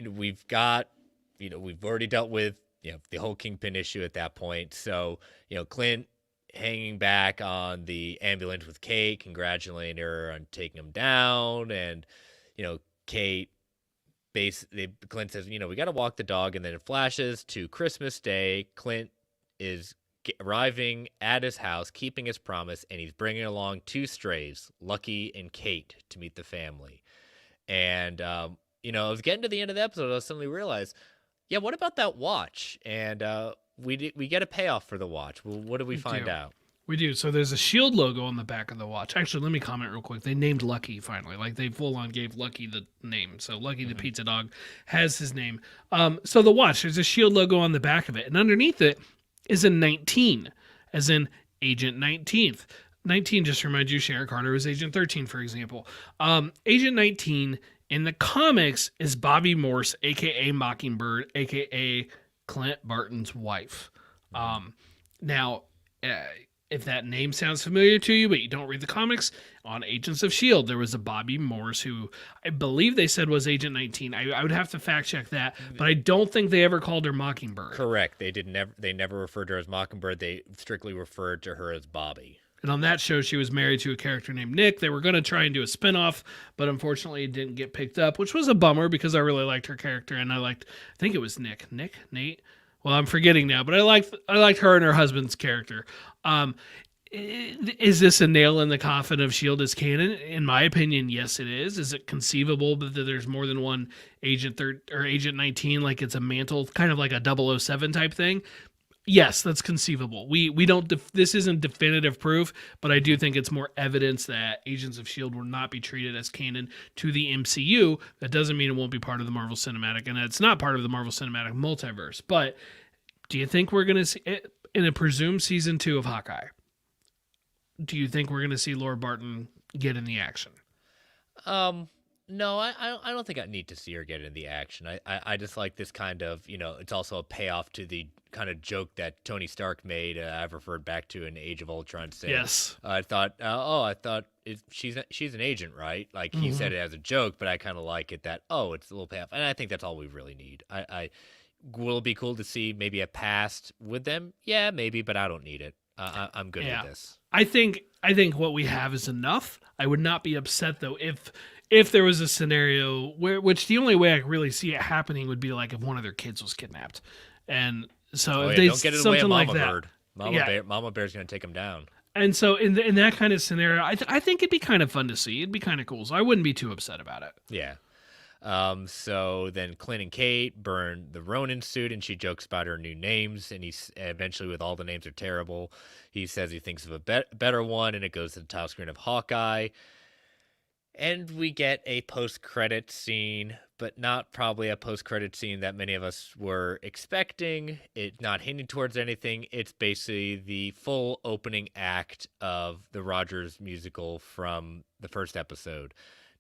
we've already dealt with, the whole Kingpin issue at that point. So, Clint hanging back on the ambulance with Kate, congratulating her on taking him down, and, Kate Clint says, we got to walk the dog, and then it flashes to Christmas Day. Clint is arriving at his house, keeping his promise, and he's bringing along 2 strays, Lucky and Kate, to meet the family. And, I was getting to the end of the episode, I suddenly realized, what about that watch? And we get a payoff for the watch. Well, what did we find out? We do. So there's a Shield logo on the back of the watch. Actually, let me comment real quick. They named Lucky finally. Like, they full on gave Lucky the name. So Lucky the pizza dog has his name. So the watch, there's a Shield logo on the back of it, and underneath it is a 19, as in Agent 19th. 19 just reminds you Sharon Carter was Agent 13, for example. Agent 19 in the comics is Bobby Morse, a.k.a. Mockingbird, a.k.a. Clint Barton's wife. Now, if that name sounds familiar to you, but you don't read the comics, on Agents of S.H.I.E.L.D., there was a Bobby Morse who I believe they said was Agent 19. I would have to fact check that, but I don't think they ever called her Mockingbird. Correct. They never referred to her as Mockingbird. They strictly referred to her as Bobby. And on that show, she was married to a character named Nick. They were going to try and do a spinoff, but unfortunately it didn't get picked up, which was a bummer because I really liked her character, and I think it was Nate? Well, I'm forgetting now, but I liked her and her husband's character. Is this a nail in the coffin of S.H.I.E.L.D. as canon? In my opinion, yes, it is. Is it conceivable that there's more than one Agent 19, like it's a mantle, kind of like a 007 type thing? Yes, that's conceivable. We don't. This isn't definitive proof, but I do think it's more evidence that Agents of S.H.I.E.L.D. will not be treated as canon to the MCU. That doesn't mean it won't be part of the Marvel Cinematic, and it's not part of the Marvel Cinematic Multiverse. But do you think we're going to see it in a presumed season 2 of Hawkeye? Do you think we're going to see Laura Barton get in the action? No, I don't think I need to see her get in the action. I just like this kind of, it's also a payoff to the kind of joke that Tony Stark made. I've referred back to in Age of Ultron. Saying, yes. I thought she's an agent, right? Like he said it as a joke, but I kind of like it that, it's a little payoff. And I think that's all we really need. Will it be cool to see maybe a past with them? Yeah, maybe, but I don't need it. I'm good with this. I think what we have is enough. I would not be upset though if there was a scenario which the only way I could really see it happening would be like if one of their kids was kidnapped, and so if they don't get in the something way of like that. Mama Bear's gonna take him down. And so in that kind of scenario, I think it'd be kind of fun to see. It'd be kind of cool. So I wouldn't be too upset about it. Yeah. So then Clint and Kate burn the Ronin suit, and she jokes about her new names, and he's eventually, with all the names are terrible, he says he thinks of a better one, and it goes to the title screen of Hawkeye. And we get a post-credit scene, but not probably a post-credit scene that many of us were expecting. It's not hinting towards anything. It's basically the full opening act of the Rogers musical from the first episode.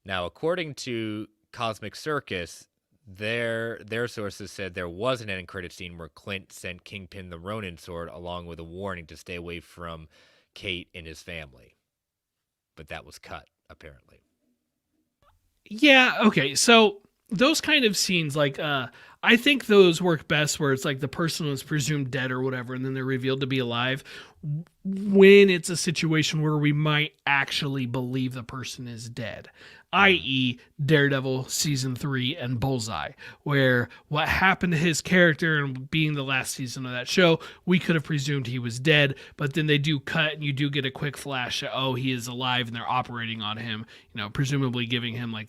Now, according to Cosmic Circus, their sources said there was an end credit scene where Clint sent Kingpin the Ronin sword along with a warning to stay away from Kate and his family. But that was cut, apparently. Yeah, okay. So those kind of scenes, like, I think those work best where it's like the person was presumed dead or whatever, and then they're revealed to be alive, when it's a situation where we might actually believe the person is dead, i.e. Daredevil Season 3 and Bullseye, where what happened to his character and being the last season of that show, we could have presumed he was dead, but then they do cut and you do get a quick flash of, he is alive, and they're operating on him, presumably giving him I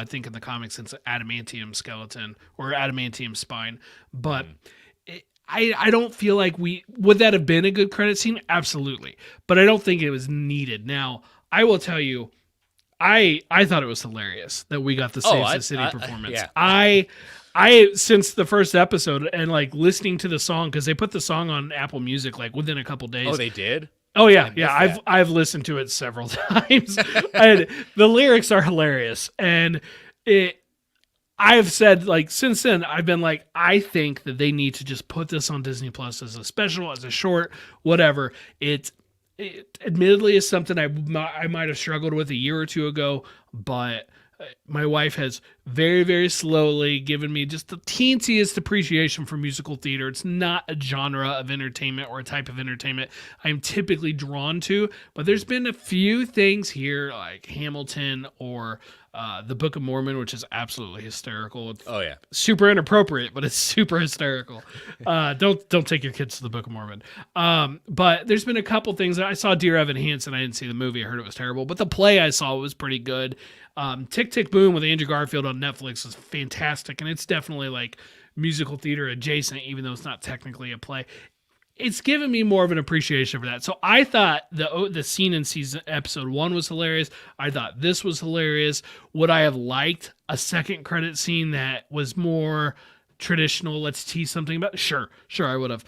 think in the comics it's an adamantium skeleton or adamantium spine, but I don't feel like would that have been a good credit scene? Absolutely. But I don't think it was needed. Now, I will tell you, I thought it was hilarious that we got the Saves the City performance. Yeah. I since the first episode and like listening to the song, because they put the song on Apple Music like within a couple days. Oh, they did? Oh yeah. I've listened to it several times. And the lyrics are hilarious. And I've said, like, since then, I've been like, I think that they need to just put this on Disney Plus as a special, as a short, whatever. It admittedly is something I might have struggled with a year or two ago, but my wife has very, very slowly given me just the teensiest appreciation for musical theater. It's not a genre of entertainment or a type of entertainment I'm typically drawn to, but there's been a few things here like Hamilton or the Book of Mormon, which is absolutely hysterical. It's super inappropriate, but it's super hysterical. Don't take your kids to the Book of Mormon. But there's been a couple things. I saw Dear Evan Hansen. I didn't see the movie. I heard it was terrible, but the play I saw was pretty good. Tick, Tick, Boom with Andrew Garfield on Netflix is fantastic, and it's definitely like musical theater adjacent, even though it's not technically a play. It's given me more of an appreciation for that. So I thought the scene in episode 1 was hilarious. I thought this was hilarious. Would I have liked a second credit scene that was more traditional? Let's tease something about. Sure, I would have.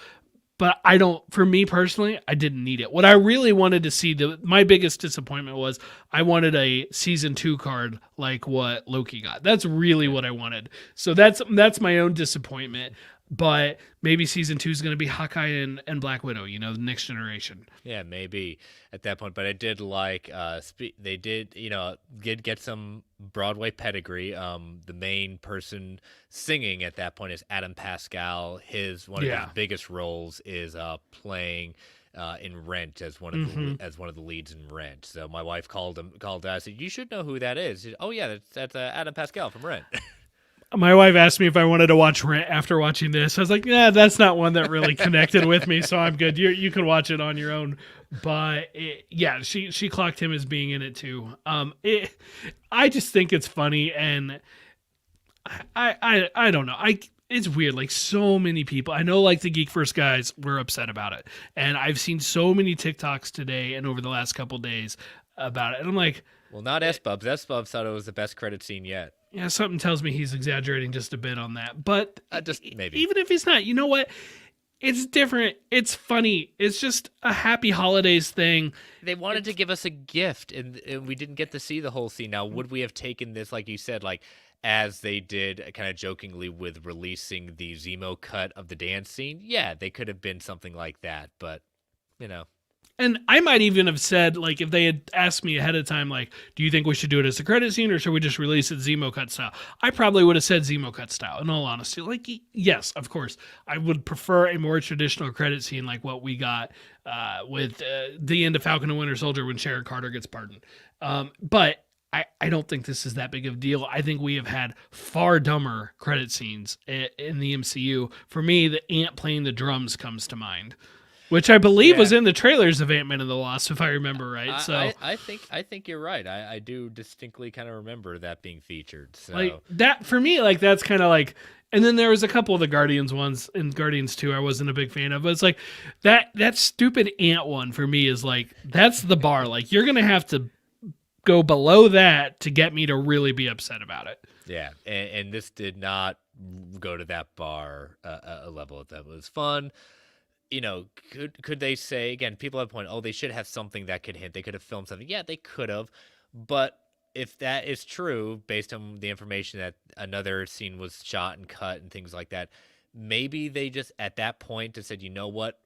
But for me personally, I didn't need it. What I really wanted to see, my biggest disappointment was I wanted a season 2 card like what Loki got. That's really what I wanted. So that's my own disappointment. But maybe season 2 is going to be Hawkeye and Black Widow, the next generation. Yeah, maybe at that point. But I did like, they did, get some Broadway pedigree. The main person singing at that point is Adam Pascal. One of his biggest roles is playing in Rent as one of the leads in Rent. So my wife called out. I said, "You should know who that is." She said, "Oh yeah, that's Adam Pascal from Rent." My wife asked me if I wanted to watch Rent after watching this. I was like, "Yeah, that's not one that really connected with me, so I'm good. You can watch it on your own." But she clocked him as being in it too. I just think it's funny, and I don't know. It's weird. Like, so many people, I know, like the Geek First guys were upset about it, and I've seen so many TikToks today and over the last couple days about it, and I'm like, well, not S-Bubs. S-Bubs thought it was the best credit scene yet. Yeah, something tells me he's exaggerating just a bit on that. But just maybe. Even if he's not, you know what? It's different. It's funny. It's just a happy holidays thing. They wanted to give us a gift, and we didn't get to see the whole scene. Now, would we have taken this, like you said, like as they did kind of jokingly with releasing the Zemo cut of the dance scene? Yeah, they could have been something like that, but, And I might even have said, like, if they had asked me ahead of time, like, do you think we should do it as a credit scene or should we just release it Zemo cut style? I probably would have said Zemo cut style, in all honesty. Like, yes, of course. I would prefer a more traditional credit scene like what we got with the end of Falcon and Winter Soldier when Sharon Carter gets pardoned. But I don't think this is that big of a deal. I think we have had far dumber credit scenes in the MCU. For me, the ant playing the drums comes to mind. Which I believe was in the trailers of Ant-Man and the Wasp, if I remember right. So I think you're right. I do distinctly kind of remember that being featured. So like that for me, like that's kind of like. And then there was a couple of the Guardians ones in Guardians 2 I wasn't a big fan of, but it's like that stupid ant one for me is like that's the bar. Like you're gonna have to go below that to get me to really be upset about it. Yeah, and this did not go to that bar a level that was fun. Could they say, again, people have pointed, they should have something that could hint. They could have filmed something. Yeah, they could have. But if that is true, based on the information that another scene was shot and cut and things like that, maybe they just, at that point, just said, you know what?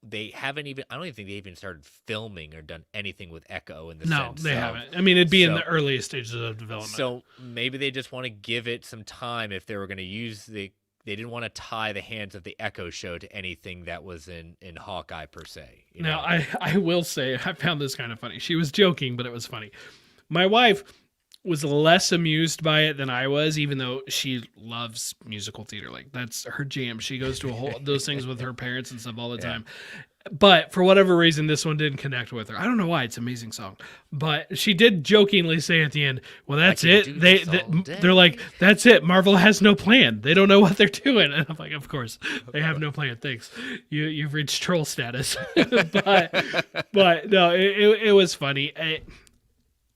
They haven't even, I don't even think they even started filming or done anything with Echo in the sense. No, they haven't. I mean, it'd be in the earliest stages of development. So maybe they just want to give it some time if they were going to use they didn't want to tie the hands of the Echo show to anything that was in Hawkeye per se. Now, I will say, I found this kind of funny. She was joking, but it was funny. My wife was less amused by it than I was, even though she loves musical theater. Like, that's her jam. She goes to those things with her parents and stuff all the time. But for whatever reason, this one didn't connect with her. I don't know why. It's an amazing song. But she did jokingly say at the end, well, that's it. They're like, that's it. Marvel has no plan. They don't know what they're doing. And I'm like, of course, they have no plan. Thanks. You've reached troll status. but no, it was funny.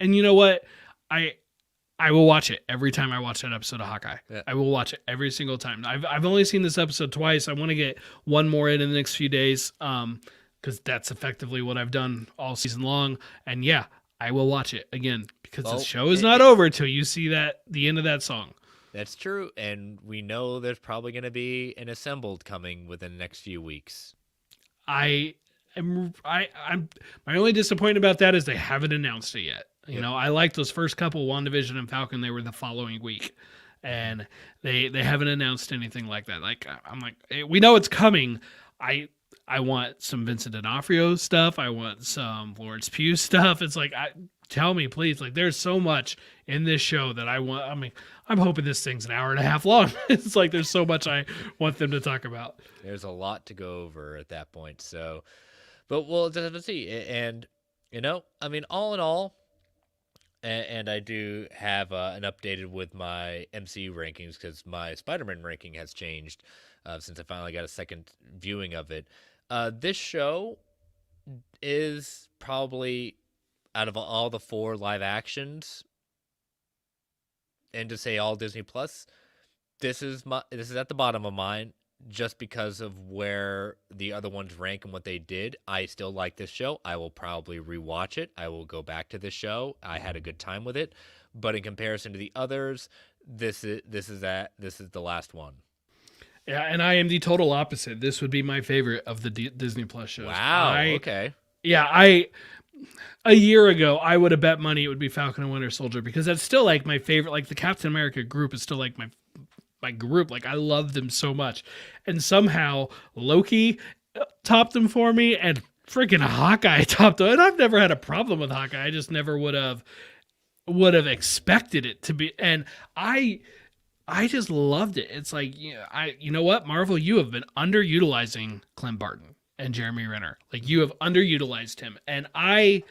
And you know what? I will watch it every time I watch that episode of Hawkeye. Yeah. I will watch it every single time. I've only seen this episode twice. I want to get one more in the next few days, because that's effectively what I've done all season long. And yeah, I will watch it again because the show is not over till you see the end of that song. That's true, and we know there's probably going to be an Assembled coming within the next few weeks. I'm my only disappointment about that is they haven't announced it yet. You know, I like those first couple, WandaVision and Falcon. They were the following week, and they haven't announced anything like that. Like, I'm like, hey, we know it's coming. I want some Vincent D'Onofrio stuff. I want some Florence Pugh stuff. It's like, tell me, please. Like, there's so much in this show that I want. I mean, I'm hoping this thing's an hour and a half long. It's like there's so much I want them to talk about. There's a lot to go over at that point. So, but we'll just have to see. And, you know, I mean, all in all, and I do have an updated with my MCU rankings because my Spider-Man ranking has changed since I finally got a second viewing of it. This show is probably, out of all the 4 live actions, and to say all Disney Plus, this is at the bottom of mine. Just because of where the other ones rank and what they did, I still like this show. I will probably rewatch it. I will go back to this show. I had a good time with it, but in comparison to the others, this is the last one. Yeah, and I am the total opposite. This would be my favorite of the Disney Plus shows. Wow. Okay. Yeah, a year ago I would have bet money it would be Falcon and Winter Soldier because that's still like my favorite. Like the Captain America group is still like my group. Like I love them so much, and somehow Loki topped them for me, and freaking Hawkeye topped them. And I've never had a problem with Hawkeye. I just never would have expected it to be. And I just loved it. It's like, you know what, Marvel, you have been underutilizing Clint Barton and Jeremy Renner. Like you have underutilized him, and I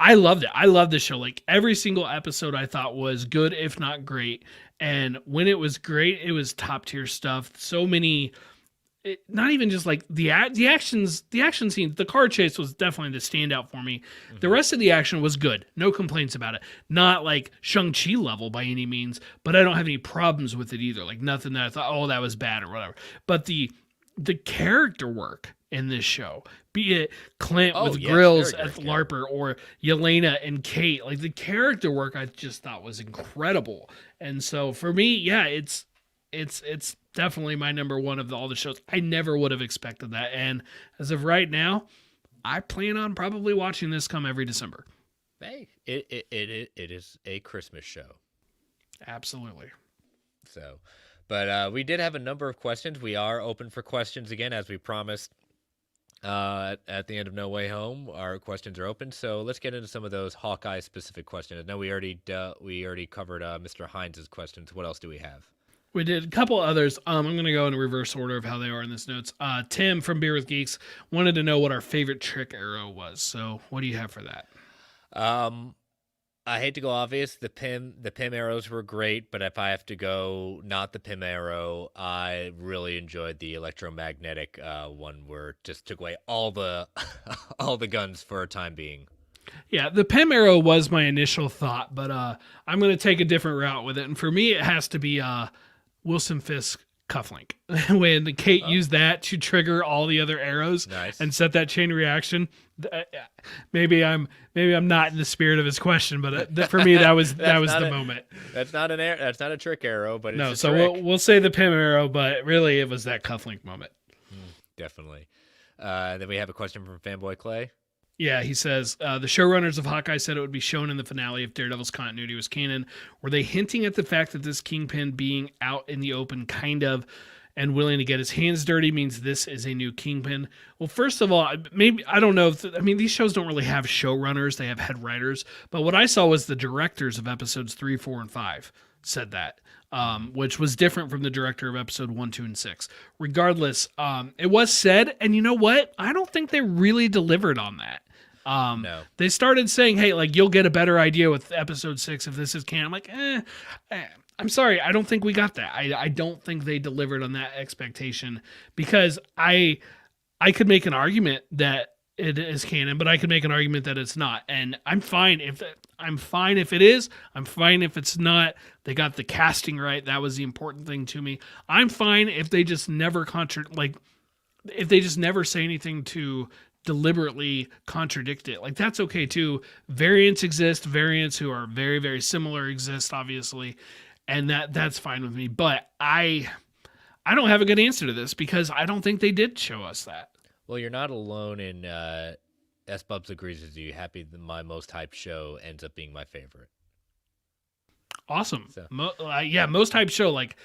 loved it. I loved the show. Like every single episode I thought was good, if not great. And when it was great, it was top tier stuff. So many, not even just like the action scenes. The car chase was definitely the standout for me. Mm-hmm. The rest of the action was good. No complaints about it. Not like Shang-Chi level by any means, but I don't have any problems with it either. Like nothing that I thought, oh, that was bad or whatever. But the character work in this show, be it Clint with Grills as LARPer or Yelena and Kate, like the character work I just thought was incredible. And so for me, yeah, it's definitely my number one of all the shows. I never would have expected that. And as of right now, I plan on probably watching this come every December. Hey, it is a Christmas show. Absolutely. So, but we did have a number of questions. We are open for questions again, as we promised. At the end of No Way Home, our questions are open. So let's get into some of those Hawkeye specific questions. I know we already covered Mr. Hines' questions. What else do we have? We did a couple others. I'm going to go in reverse order of how they are in this notes. Tim from Beer with Geeks wanted to know what our favorite trick arrow was. So what do you have for that? I hate to go obvious. The Pym arrows were great, but if I have to go not the Pym arrow, I really enjoyed the electromagnetic one where it just took away all the all the guns for a time being. Yeah, the Pym arrow was my initial thought, but I'm going to take a different route with it. And for me, it has to be Wilson Fisk cufflink. When the Kate used that to trigger all the other arrows and set that chain reaction. Maybe I'm not in the spirit of his question, but for me that was the moment. That's not a trick arrow, but it's no. A So trick. we'll say the Pym arrow, but really it was that cufflink moment. Definitely. Then we have a question from Fanboy Clay. Yeah, he says, the showrunners of Hawkeye said it would be shown in the finale if Daredevil's continuity was canon. Were they hinting at the fact that this Kingpin being out in the open kind of and willing to get his hands dirty means this is a new Kingpin? Well, first of all, maybe, I don't know if, these shows don't really have showrunners, they have head writers, but what I saw was the directors of episodes 3, 4, and 5 said that, which was different from the director of episode 1, 2, and 6. Regardless, it was said, and you know what? I don't think they really delivered on that. No. They started saying, hey, like, you'll get a better idea with episode 6 if this is canon. I'm like, I'm sorry, I don't think we got that. I don't think they delivered on that expectation, because I could make an argument that it is canon, but I could make an argument that it's not, and I'm fine if I'm fine if it is. I'm fine if it's not. They got the casting right. That was the important thing to me. I'm fine if they just never if they just never say anything to deliberately contradict it. Like, that's okay too. Variants exist. Variants who are very, very similar exist, obviously, and that's fine with me. But I don't have a good answer to this because I don't think they did show us that. Well, you're not alone in S. Bubs agrees with you. Happy that my most hyped show ends up being my favorite. Awesome. So. Most hyped show. Like,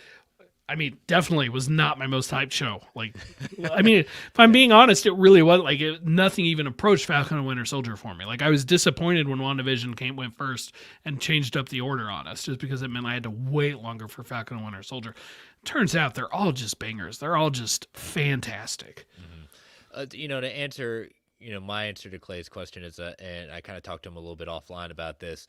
I mean, definitely was not my most hyped show. Like, I mean, if I'm being honest, it really was like nothing even approached Falcon and Winter Soldier for me. Like, I was disappointed when WandaVision went first and changed up the order on us just because it meant I had to wait longer for Falcon and Winter Soldier. Turns out they're all just bangers. They're all just fantastic. To answer, my answer to Clay's question is, and I kind of talked to him a little bit offline about this.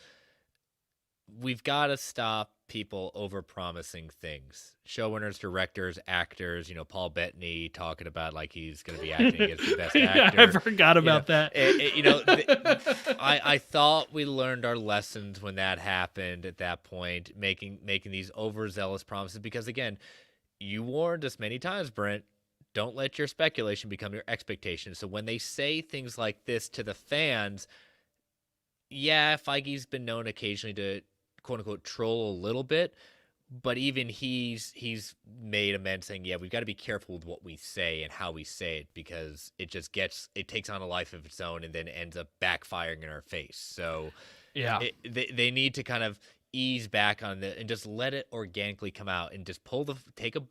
We've got to stop people over-promising things. Showrunners, directors, actors, Paul Bettany talking about like he's going to be acting against the best actor. I forgot about that. I thought we learned our lessons when that happened at that point, making these overzealous promises. Because, again, you warned us many times, Brent, don't let your speculation become your expectation. So when they say things like this to the fans, yeah, Feige's been known occasionally to quote unquote troll a little bit, but even he's made amends saying, yeah, we've got to be careful with what we say and how we say it because it takes on a life of its own and then ends up backfiring in our face. So yeah, they need to kind of ease back on it and just let it organically come out and just take a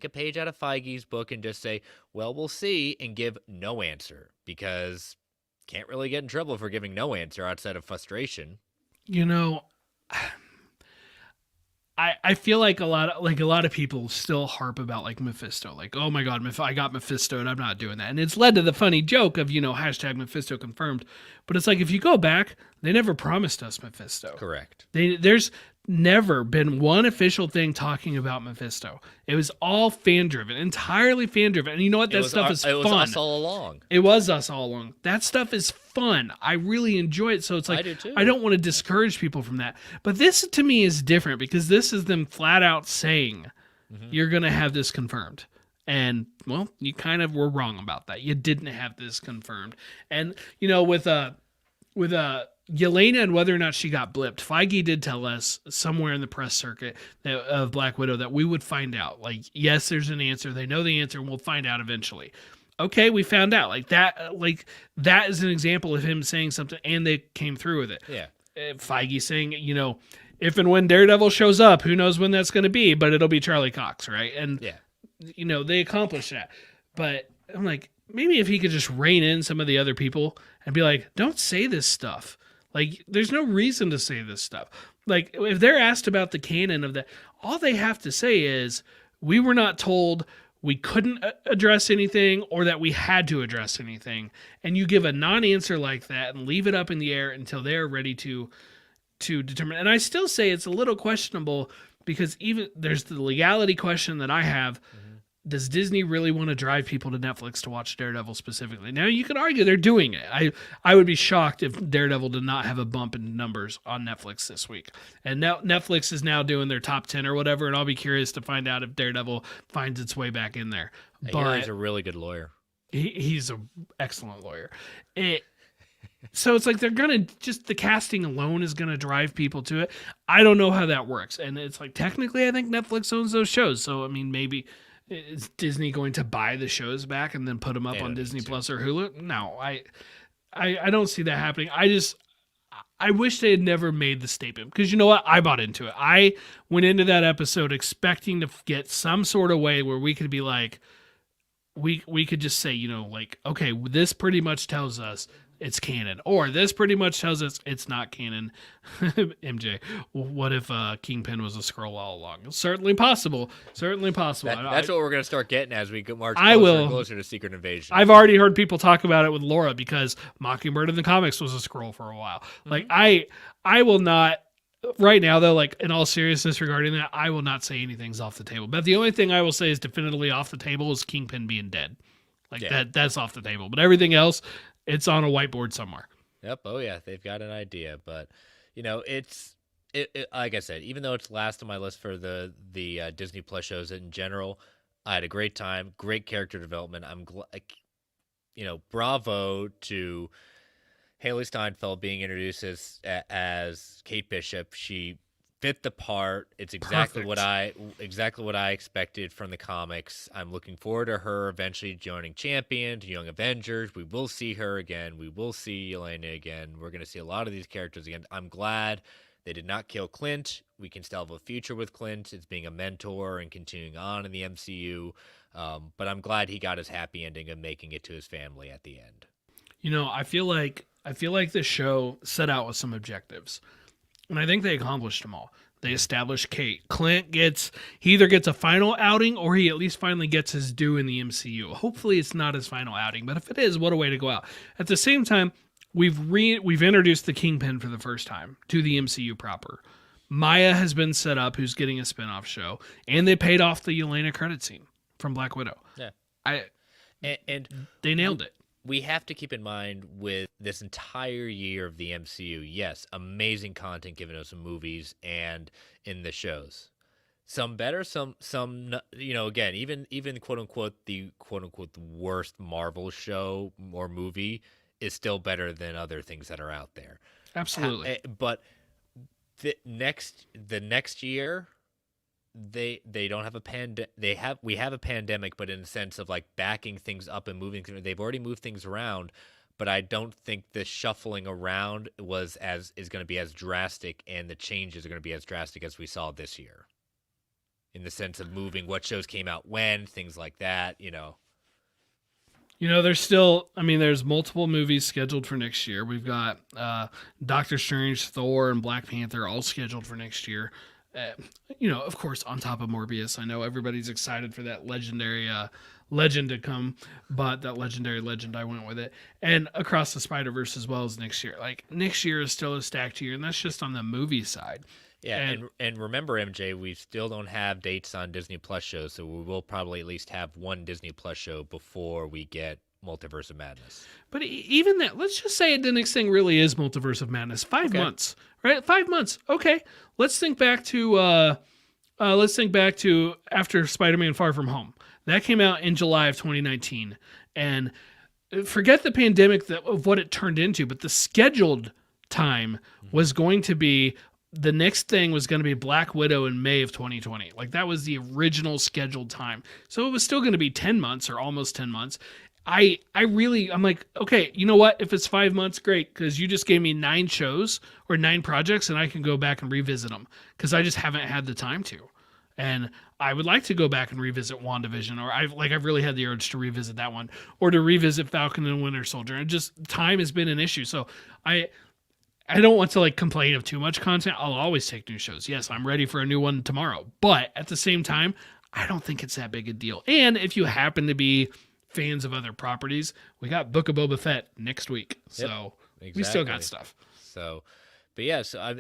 page out of Feige's book and just say, well, we'll see, and give no answer because can't really get in trouble for giving no answer outside of frustration. I feel like a lot of people still harp about like Mephisto, like, oh my God, I got Mephisto and I'm not doing that. And it's led to the funny joke of, hashtag Mephisto confirmed. But it's like, if you go back, they never promised us Mephisto. Correct. There's never been one official thing talking about Mephisto. It was all fan driven, entirely fan driven. And you know what? That stuff is fun. It was us all along. It was us all along. That stuff is fun. I really enjoy it. So it's like, I do too. I don't want to discourage people from that. But this to me is different because this is them flat out saying, you're going to have this confirmed. And, well, you kind of were wrong about that. You didn't have this confirmed. And, with Yelena and whether or not she got blipped, Feige did tell us somewhere in the press circuit of Black Widow that we would find out. Like, yes, there's an answer. They know the answer, and we'll find out eventually. Okay, we found out. Like that is an example of him saying something, and they came through with it. Yeah. Feige saying, if and when Daredevil shows up, who knows when that's going to be, but it'll be Charlie Cox, right? And, they accomplished that. But I'm like, maybe if he could just rein in some of the other people and be like, don't say this stuff. Like, there's no reason to say this stuff. Like, if they're asked about the canon of that, all they have to say is, we were not told we couldn't address anything or that we had to address anything. And you give a non-answer like that and leave it up in the air until they're ready to determine. And I still say it's a little questionable because even there's the legality question that I have. Does Disney really want to drive people to Netflix to watch Daredevil specifically? Now, you could argue they're doing it. I would be shocked if Daredevil did not have a bump in numbers on Netflix this week. And now Netflix is now doing their top 10 or whatever, and I'll be curious to find out if Daredevil finds its way back in there. But he's a really good lawyer. He's an excellent lawyer. So it's like they're going to just the casting alone is going to drive people to it. I don't know how that works. And it's like technically I think Netflix owns those shows. So, I mean, maybe... Is Disney going to buy the shows back and then put them up on Disney Plus or Hulu? No, I don't see that happening. I wish they had never made the statement because you know what? I bought into it. I went into that episode expecting to get some sort of way where we could be like, we could just say, okay, this pretty much tells us it's canon, or this pretty much tells us it's not canon. MJ, what if Kingpin was a Skrull all along? Certainly possible. Certainly possible. That's what we're going to start getting as we march closer and closer to Secret Invasion. I've already heard people talk about it with Laura because Mockingbird in the comics was a Skrull for a while. Like I will not. Right now, though, like in all seriousness regarding that, I will not say anything's off the table. But the only thing I will say is definitively off the table is Kingpin being dead. That's off the table. But everything else, it's on a whiteboard somewhere. Yep. Oh, yeah. They've got an idea. But, Like I said, even though it's last on my list for the Disney Plus shows in general, I had a great time, great character development. I'm glad, bravo to Haley Steinfeld being introduced as Kate Bishop. She fit the part. It's exactly Perfect. what I expected from the comics. I'm looking forward to her eventually joining Champions, Young Avengers. We will see her again. We will see Yelena again. We're going to see a lot of these characters again. I'm glad they did not kill Clint. We can still have a future with Clint as being a mentor and continuing on in the MCU. But I'm glad he got his happy ending of making it to his family at the end. I feel like this show set out with some objectives, and I think they accomplished them all. They established Kate. He either gets a final outing or he at least finally gets his due in the MCU. Hopefully, it's not his final outing, but if it is, what a way to go out. At the same time, we've introduced the Kingpin for the first time to the MCU proper. Maya has been set up, who's getting a spinoff show, and they paid off the Yelena credit scene from Black Widow. Yeah, I and They nailed it. we have to keep in mind with this entire year of the MCU, yes, amazing content given us in movies and in the shows. Some better, some again, even quote unquote the worst Marvel show or movie is still better than other things that are out there. Absolutely. But the next year they don't have a we have a pandemic, but in the sense of like backing things up and moving they've already moved things around, but I don't think the shuffling around is going to be as drastic, and the changes are going to be as drastic as we saw this year in the sense of moving what shows came out when, things like that. There's multiple movies scheduled for next year. We've got Doctor Strange, Thor, and Black Panther all scheduled for next year. Of course, on top of Morbius. I know everybody's excited for that legendary legend to come, but that legendary legend, I went with it. And Across the Spider-Verse as well as next year. Like, next year is still a stacked year, and that's just on the movie side. Yeah, and remember, MJ, we still don't have dates on Disney Plus shows, so we will probably at least have one Disney Plus show before we get Multiverse of Madness. But even that, let's just say the next thing really is Multiverse of Madness. 5 months, right? 5 months. Okay, let's think back to after Spider-Man: Far From Home. That came out in July of 2019, and forget the pandemic of what it turned into, but the scheduled time was going to be. The next thing was going to be Black Widow in May of 2020. Like, that was the original scheduled time. So it was still going to be 10 months or almost 10 months. I'm like, okay, you know what? If it's 5 months, great, because you just gave me 9 shows or 9 projects, and I can go back and revisit them because I just haven't had the time to. And I would like to go back and revisit WandaVision, or I've really had the urge to revisit that one, or to revisit Falcon and Winter Soldier. And just time has been an issue. So I don't want to like complain of too much content. I'll always take new shows. Yes, I'm ready for a new one tomorrow. But at the same time, I don't think it's that big a deal. And if you happen to be fans of other properties, we got Book of Boba Fett next week. So exactly. We still got stuff. So, but yeah, so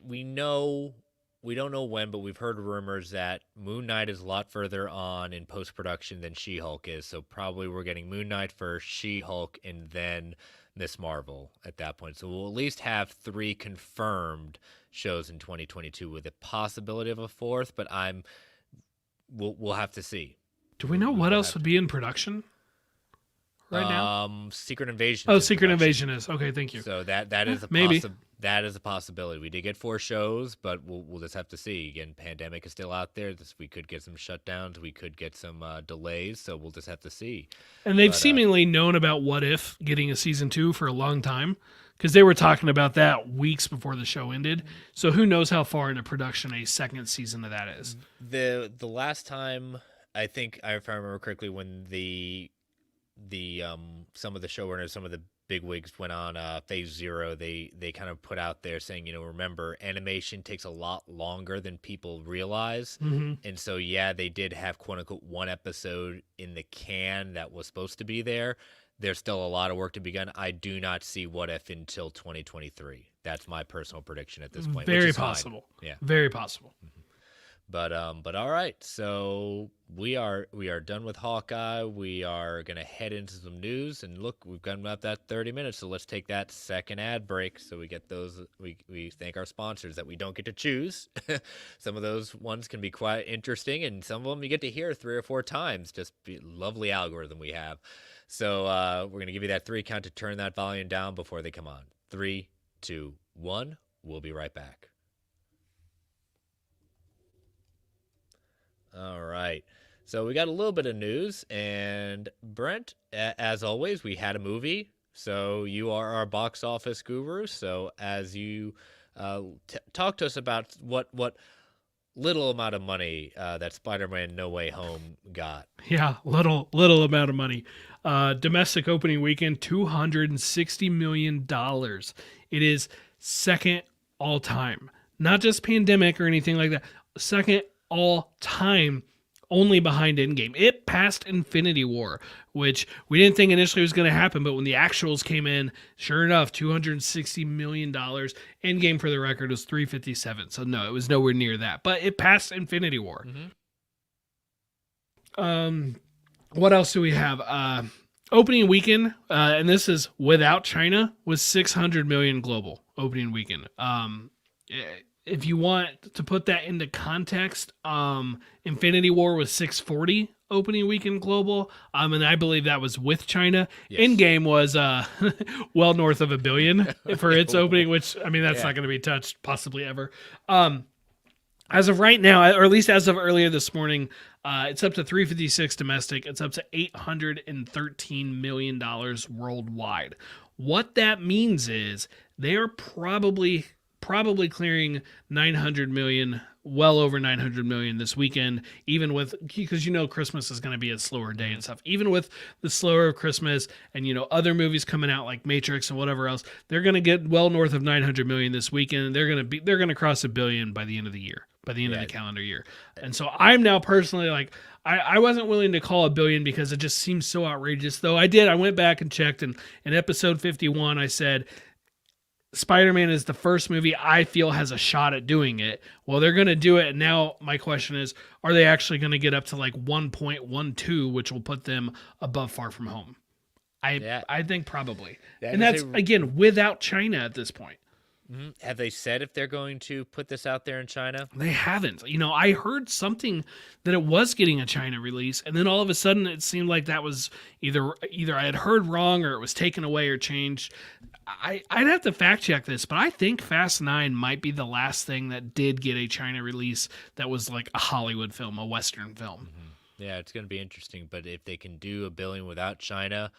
we don't know when, but we've heard rumors that Moon Knight is a lot further on in post-production than She-Hulk is. So probably we're getting Moon Knight first, She-Hulk, and then Miss Marvel at that point. So we'll at least have 3 confirmed shows in 2022 with a possibility of a 4th, but we'll have to see. Do we know what else would be in production right now? Secret Invasion. Oh, Secret Invasion is. Okay, thank you. So that is maybe. That is a possibility. We did get 4 shows, but we'll just have to see. Again, pandemic is still out there. We could get some shutdowns. We could get some delays. So we'll just have to see. And they've seemingly known about What If getting a season 2 for a long time, because they were talking about that weeks before the show ended. So who knows how far into production a second season of that is. The last time, I think, if I remember correctly, when the some of the showrunners, some of the bigwigs went on Phase Zero, they kind of put out there saying, remember, animation takes a lot longer than people realize. And so, yeah, they did have, quote unquote, 1 episode in the can that was supposed to be there. There's still a lot of work to be done. I do not see What If until 2023. That's my personal prediction at this point. Very possible. Yeah. Very possible. But all right. So we are done with Hawkeye. We are gonna head into some news, and look, we've got about that 30 minutes. So let's take that second ad break. So we get those. We thank our sponsors that we don't get to choose. Some of those ones can be quite interesting, and some of them you get to hear 3 or 4 times. Just lovely algorithm we have. So we're gonna give you that 3 count to turn that volume down before they come on. 3, 2, 1. We'll be right back. All right. So we got a little bit of news, and Brent, as always, we had a movie. So you are our box office guru. So as you talk to us about what little amount of money that Spider-Man No Way Home got. Yeah, little amount of money. Domestic opening weekend, $260 million. It is second all time. Not just pandemic or anything like that. Second all time, only behind Endgame. It passed Infinity War, which we didn't think initially was going to happen, but when the actuals came in, sure enough, $260 million. Endgame, for the record, was 357. So no, it was nowhere near that, but it passed Infinity War. What else do we have? Opening weekend, and this is without China, was 600 million global opening weekend. If you want to put that into context, Infinity War was 640 opening weekend global, and I believe that was with China. Yes. Endgame was well north of $1 billion for its opening, which, I mean, that's not going to be touched possibly ever. As of right now, or at least as of earlier this morning, it's up to 356 domestic. It's up to $813 million worldwide. What that means is they are probably clearing 900 million, well over 900 million this weekend, even with, because Christmas is going to be a slower day and stuff. Even with the slower of Christmas and other movies coming out like Matrix and whatever else, they're going to get well north of 900 million this weekend. They're going to cross $1 billion by the end of the year, by the end of the calendar year. And so I'm now personally like, I wasn't willing to call $1 billion because it just seems so outrageous. Though I went back and checked, and in episode 51, I said, Spider-Man is the first movie I feel has a shot at doing it. Well, they're going to do it. And now my question is, are they actually going to get up to like 1.12, which will put them above Far From Home? I think probably. And that's, again, without China at this point. Mm-hmm. Have they said if they're going to put this out there in China? They haven't. I heard something that it was getting a China release, and then all of a sudden it seemed like that was either I had heard wrong or it was taken away or changed. I'd have to fact check this, but I think Fast 9 might be the last thing that did get a China release that was like a Hollywood film, a Western film. Mm-hmm. Yeah, it's going to be interesting. But if they can do $1 billion without China,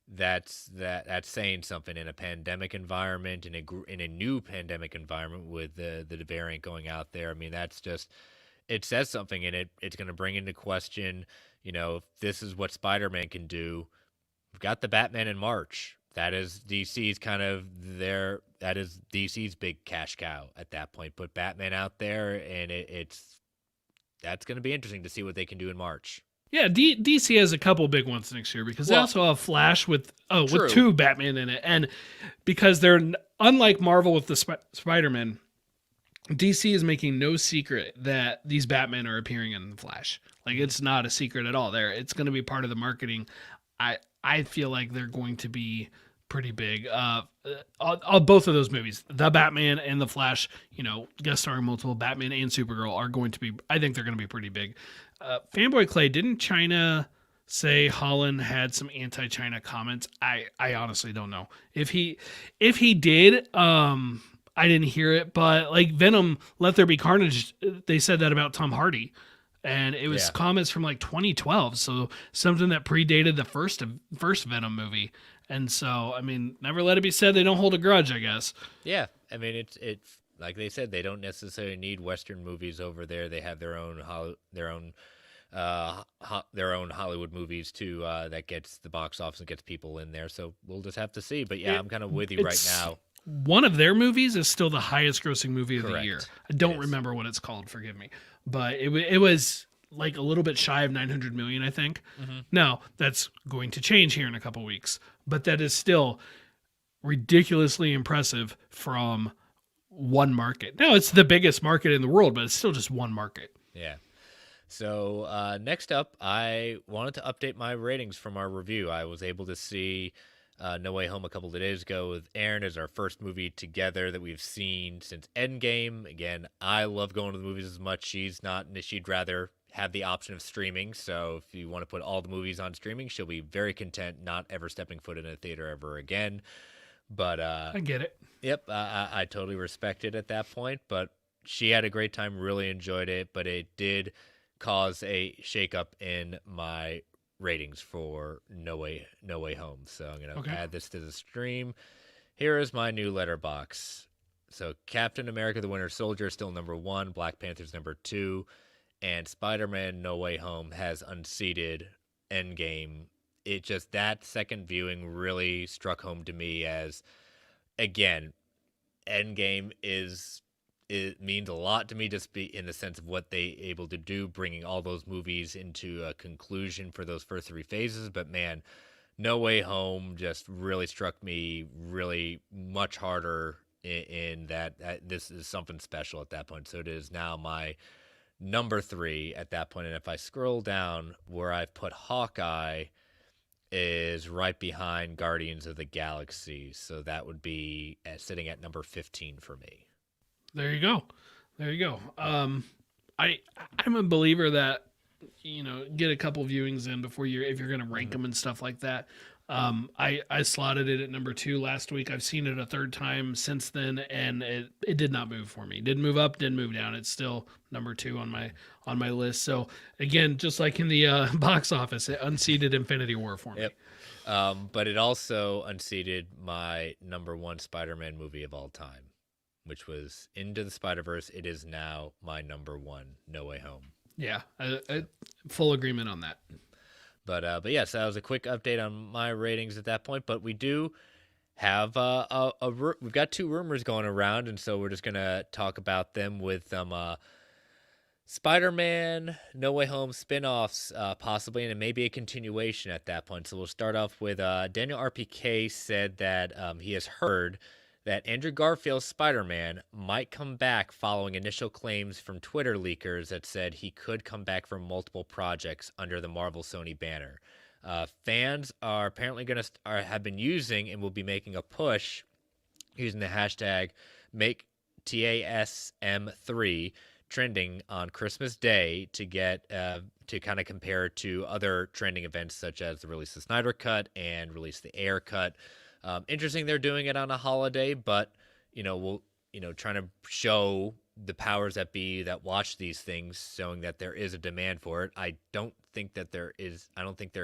that's saying something in a pandemic environment, in a new pandemic environment with the variant going out there. I mean, that's just, it says something, and it's going to bring into question, if this is what Spider-Man can do. We've got the Batman in March. That is DC's that is DC's big cash cow at that point. Put Batman out there, and that's going to be interesting to see what they can do in March. Yeah, DC has a couple big ones next year because they also have Flash with 2 Batman in it, and because they're unlike Marvel with the Spider-Man, DC is making no secret that these Batmen are appearing in the Flash. Like, it's not a secret at all. It's going to be part of the marketing. I feel like they're going to be pretty big. Both of those movies, the Batman and the Flash, guest starring multiple Batman and Supergirl, are going to be. I think they're going to be pretty big. Fanboy Clay, didn't China say Holland had some anti-China comments? I honestly don't know. If he did, I didn't hear it, but like Venom, Let There Be Carnage, they said that about Tom Hardy. And it was comments from like 2012, so something that predated the first Venom movie. And so, I mean, never let it be said they don't hold a grudge, I guess. Yeah, I mean, it's like they said, they don't necessarily need Western movies over there. They have their own Hollywood movies too that gets the box office and gets people in there. So we'll just have to see. But yeah, I'm kind of with you right now. One of their movies is still the highest grossing movie of the year. I don't remember what it's called, forgive me. But it was like a little bit shy of 900 million, I think. Mm-hmm. Now, that's going to change here in a couple weeks. But that is still ridiculously impressive from one market. Now, it's the biggest market in the world, but it's still just one market. Yeah. So next up, I wanted to update my ratings from our review. I was able to see No Way Home a couple of days ago with Aaron as our first movie together that we've seen since Endgame. Again, I love going to the movies as much. She's not, she'd rather have the option of streaming. So if you want to put all the movies on streaming, she'll be very content not ever stepping foot in a theater ever again. But I get it. yep, I totally respect it at that point. But she had a great time, really enjoyed it. But it did cause a shakeup in my ratings for No Way Home. So I'm gonna add this to the stream. Here is my new letterbox. So Captain America: The Winter Soldier is still number 1, Black Panther's number 2, and Spider-Man: No Way Home has unseated Endgame. It just, that second viewing really struck home to me as, again, Endgame it means a lot to me, just be in the sense of what they able to do, bringing all those movies into a conclusion for those first 3 phases. But man, No Way Home just really struck me really much harder in that this is something special at that point. So it is now my number 3 at that point. And if I scroll down, where I've put Hawkeye is right behind Guardians of the Galaxy. So that would be sitting at number 15 for me. There you go. There you go. I'm a believer that, get a couple viewings in before if you're going to rank them and stuff like that. I slotted it at number 2 last week. I've seen it a third time since then, and it did not move for me. Didn't move up, didn't move down. It's still number 2 on my list. So again, just like in the box office, it unseated Infinity War for me. Yep. But it also unseated my number 1 Spider-Man movie of all time, which was Into the Spider-Verse. It is now my number 1, No Way Home. Yeah, full agreement on that. But yes, that was a quick update on my ratings at that point. But we do have we've got 2 rumors going around, and so we're just gonna talk about them with Spider-Man No Way Home spin-offs possibly, and it may be a continuation at that point. So we'll start off with Daniel RPK said that he has heard that Andrew Garfield's Spider-Man might come back following initial claims from Twitter leakers that said he could come back for multiple projects under the Marvel Sony banner. Fans are apparently have been using and will be making a push using the hashtag MakeTASM3 trending on Christmas Day to get to kind of compare it to other trending events such as the release of Snyder Cut and release the Air Cut. Interesting they're doing it on a holiday, but trying to show the powers that be that watch these things, showing that there is a demand for it. I don't think they're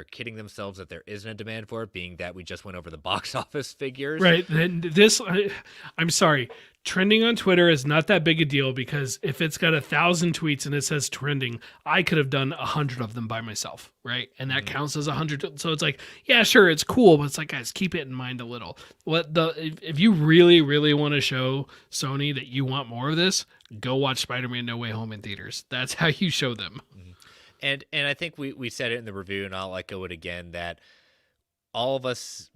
kidding themselves that there isn't a demand for it, being that we just went over the box office figures. Right. Then I'm sorry. Trending on Twitter is not that big a deal because if it's got 1,000 tweets and it says trending, I could have done 100 of them by myself, right? And that counts as 100. So it's like, yeah, sure, it's cool, but it's like, guys, keep it in mind a little. If you really, really want to show Sony that you want more of this, go watch Spider-Man No Way Home in theaters. That's how you show them. And I think we said it in the review, and I'll echo it again, that all of us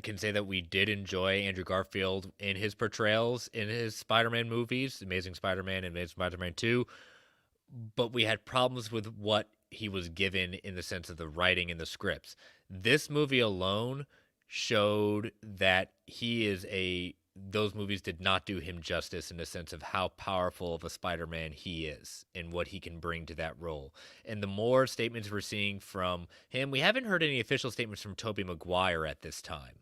can say that we did enjoy Andrew Garfield in his portrayals in his Spider-Man movies, Amazing Spider-Man and Amazing Spider-Man 2, but we had problems with what he was given in the sense of the writing and the scripts. This movie alone showed that those movies did not do him justice in the sense of how powerful of a Spider-Man he is and what he can bring to that role. And the more statements we're seeing from him, we haven't heard any official statements from Tobey Maguire at this time.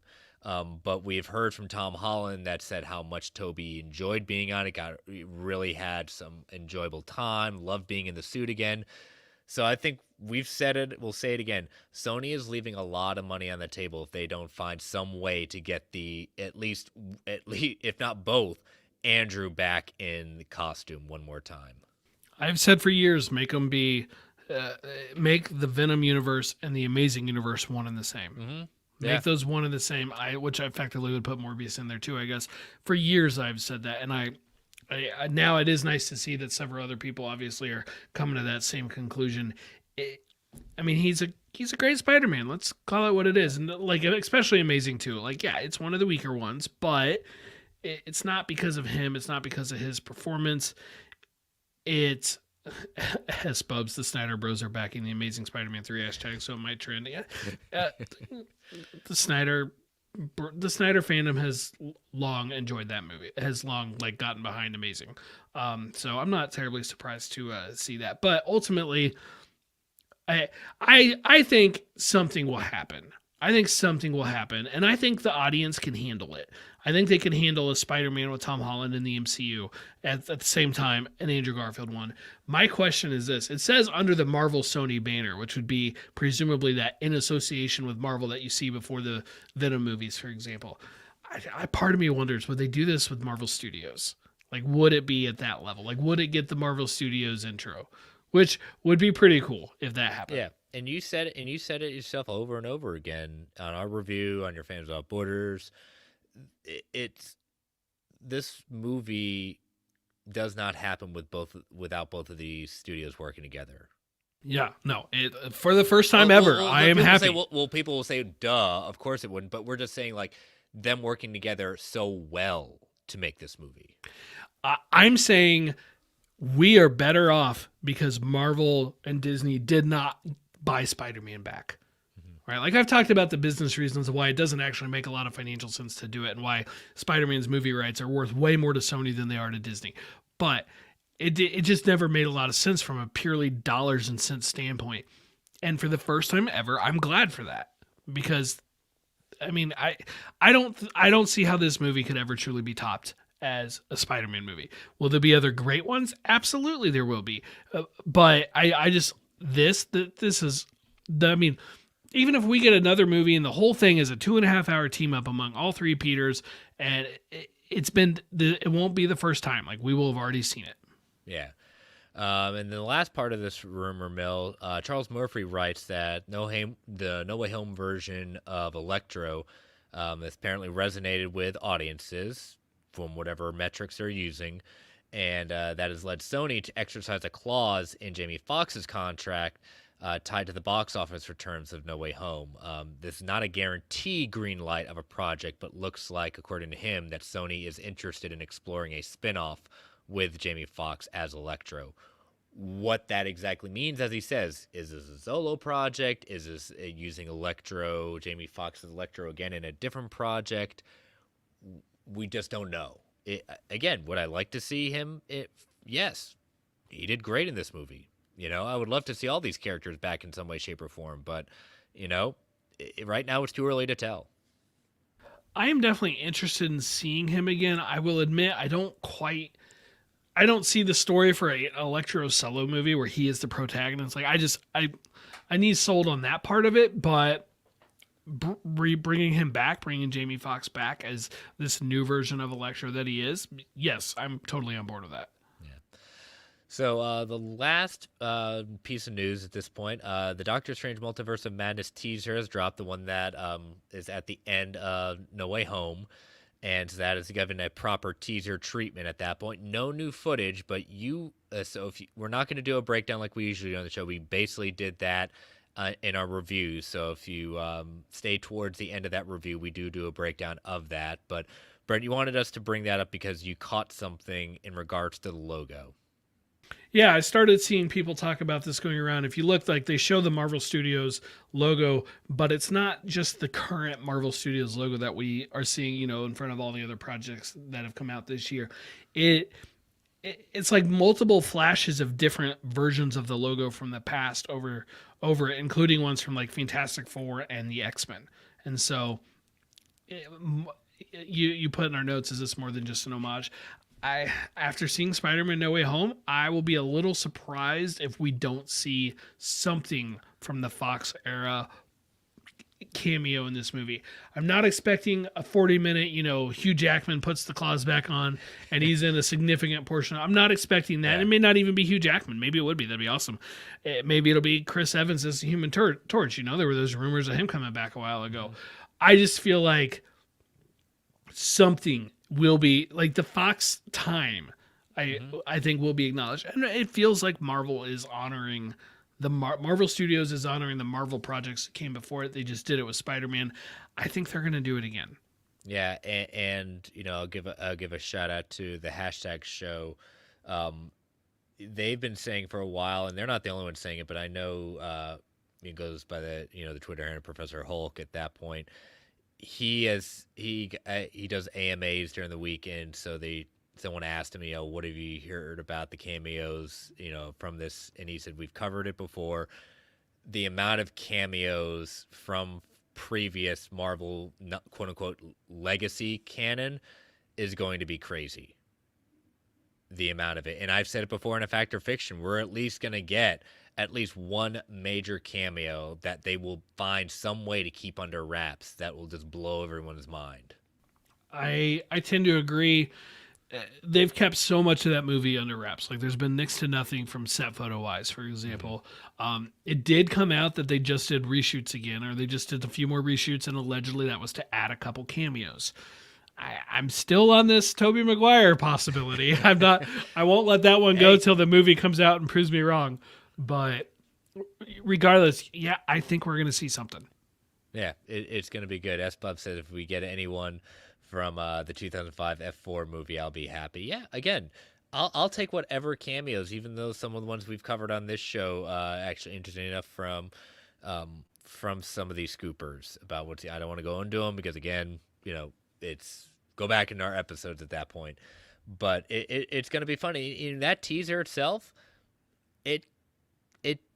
But we've heard from Tom Holland that said how much Tobey enjoyed being on it, really had some enjoyable time, loved being in the suit again. So I think we've said it, we'll say it again. Sony is leaving a lot of money on the table if they don't find some way to get at least, if not both, Andrew back in the costume one more time. I've said for years, make them make the Venom universe and the Amazing Universe one and the same. Mm-hmm. Make those one and the same. Which I effectively would put Morbius in there too, I guess. For years I've said that, and I now it is nice to see that several other people obviously are coming to that same conclusion. He's a great Spider-Man. Let's call it what it is, and especially Amazing too. It's one of the weaker ones, but it's not because of him. It's not because of his performance. It's as Bubs, the Snyder Bros are backing the Amazing Spider-Man 3 hashtag, so it might trend. Yeah. The Snyder fandom has long enjoyed that movie, has long like gotten behind Amazing. So I'm not terribly surprised to see that. But ultimately, I think something will happen. I think something will happen, and I think the audience can handle it. I think they can handle a Spider-Man with Tom Holland in the MCU at the same time an Andrew Garfield one. My question is this. It says under the Marvel Sony banner, which would be presumably that in association with Marvel that you see before the Venom movies, for example. Part of me wonders, would they do this with Marvel Studios? Like, would it be at that level? Like, would it get the Marvel Studios intro? Which would be pretty cool if that happened. Yeah, and you said it yourself over and over again on our review on your Fans Without Borders. It's this movie does not happen without both of these studios working together. Yeah, no, for the first time ever, I am happy. People will say, duh, of course it wouldn't, but we're just saying like them working together so well to make this movie. I'm saying we are better off because Marvel and Disney did not buy Spider-Man back. Right? Like I've talked about the business reasons why it doesn't actually make a lot of financial sense to do it and why Spider-Man's movie rights are worth way more to Sony than they are to Disney. But it just never made a lot of sense from a purely dollars and cents standpoint. And for the first time ever, I'm glad for that because I mean, I don't see how this movie could ever truly be topped as a Spider-Man movie. Will there be other great ones? Absolutely there will be. But I just this is I mean, even if we get another movie and the whole thing is a 2.5 hour team up among all three Peters, and it won't be the first time. Like we will have already seen it. Yeah. And the last part of this rumor mill, Charles Murphy writes that the No Way Home version of Electro has apparently resonated with audiences from whatever metrics they're using, and that has led Sony to exercise a clause in Jamie Foxx's contract tied to the box office returns of No Way Home. This is not a guarantee green light of a project, but looks like, according to him, that Sony is interested in exploring a spin-off with Jamie Foxx as Electro. What that exactly means, as he says, is this a solo project? Is this using Jamie Foxx's Electro again in a different project? We just don't know. Again, would I like to see him? Yes, he did great in this movie. You know, I would love to see all these characters back in some way, shape, or form. But, you know, right now it's too early to tell. I am definitely interested in seeing him again. I will admit I don't see the story for an Electro solo movie where he is the protagonist. Like I need sold on that part of it, but bringing Jamie Foxx back as this new version of Electro that he is, yes, I'm totally on board with that. So the last piece of news at this point, the Doctor Strange Multiverse of Madness teaser has dropped, the one that is at the end of No Way Home, and that is given a proper teaser treatment at that point. No new footage, but we're not going to do a breakdown like we usually do on the show. We basically did that in our review. So if you stay towards the end of that review, we do a breakdown of that. But Brent, you wanted us to bring that up because you caught something in regards to the logo. Yeah, I started seeing people talk about this going around. If you look, like they show the Marvel Studios logo, but it's not just the current Marvel Studios logo that we are seeing, you know, in front of all the other projects that have come out this year. It's like multiple flashes of different versions of the logo from the past over it, including ones from like Fantastic Four and the X-Men. And so you put in our notes, is this more than just an homage? After seeing Spider-Man No Way Home, I will be a little surprised if we don't see something from the Fox era cameo in this movie. I'm not expecting a 40-minute, you know, Hugh Jackman puts the claws back on and he's in a significant portion. I'm not expecting that. Yeah. It may not even be Hugh Jackman. Maybe it would be. That'd be awesome. Maybe it'll be Chris Evans as the Human Torch. You know, there were those rumors of him coming back a while ago. I just feel like something will be like the Fox time. I think will be acknowledged, and it feels like Marvel is honoring the Marvel Studios is honoring the Marvel projects that came before it. They just did it with Spider-Man. I think they're going to do it again. Yeah, and you know, I'll give a shout out to the hashtag show. they've been saying for a while, and they're not the only ones saying it, but I know it goes by the the Twitter handle Professor Hulk. At that point, he does AMAs during the weekend, so someone asked him, what have you heard about the cameos, from this, and he said we've covered it before. The amount of cameos from previous Marvel quote unquote legacy canon is going to be crazy. The amount of it, and I've said it before in a Fact or Fiction, we're at least going to get at least one major cameo that they will find some way to keep under wraps that will just blow everyone's mind. I tend to agree. They've kept so much of that movie under wraps. Like there's been next to nothing from set photo wise, for example. It did come out that they just did reshoots again, or they just did a few more reshoots, and allegedly that was to add a couple cameos. I'm still on this Tobey Maguire possibility. I won't let that one go till the movie comes out and proves me wrong. But regardless, yeah, I think we're going to see something. Yeah, it's going to be good. S. Bub said if we get anyone from the 2005 F4 movie, I'll be happy. Yeah, again, I'll take whatever cameos, even though some of the ones we've covered on this show actually interesting enough from some of these scoopers about I don't want to go into them because again, it's go back in our episodes at that point. But it's going to be funny. In that teaser itself, it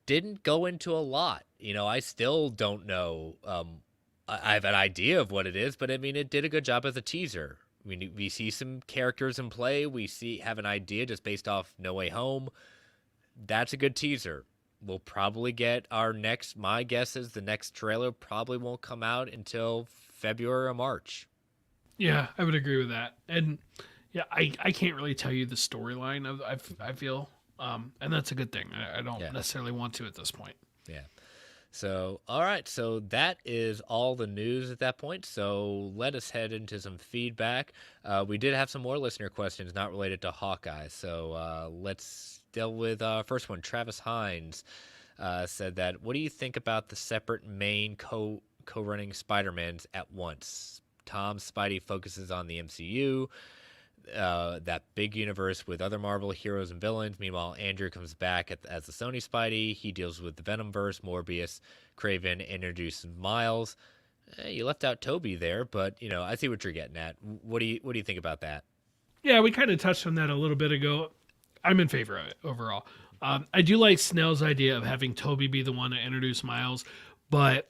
didn't go into a lot. I still don't know. I have an idea of what it is, but I mean, it did a good job as a teaser. We see some characters in play. We have an idea just based off No Way Home. That's a good teaser. We'll probably get my guess is the next trailer probably won't come out until February or March. Yeah, I would agree with that. And yeah, I can't really tell you the storyline I feel. And that's a good thing. I don't necessarily want to at this point. Yeah. So, all right. So that is all the news at that point. So let us head into some feedback. We did have some more listener questions not related to Hawkeye. So let's deal with first one. Travis Hines said that, what do you think about the separate main co-running Spider-Mans at once? Tom's Spidey focuses on the MCU, that big universe with other Marvel heroes and villains. Meanwhile, Andrew comes back as the Sony Spidey. He deals with the Venomverse, Morbius, Kraven, introduces Miles. You left out Toby there, but I see what you're getting at. What do you think about that? Yeah, we kind of touched on that a little bit ago. I'm in favor of it overall. I do like Snell's idea of having Toby be the one to introduce Miles, but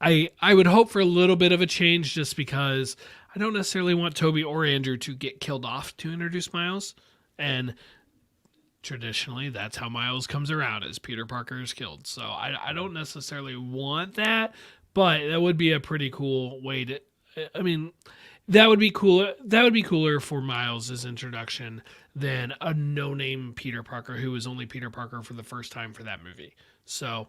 I would hope for a little bit of a change just because I don't necessarily want Toby or Andrew to get killed off to introduce Miles. And traditionally, that's how Miles comes around, as Peter Parker is killed. So I don't necessarily want that, but that would be a pretty cool way to... I mean, that would be cool. That would be cooler for Miles' introduction than a no-name Peter Parker who was only Peter Parker for the first time for that movie. So,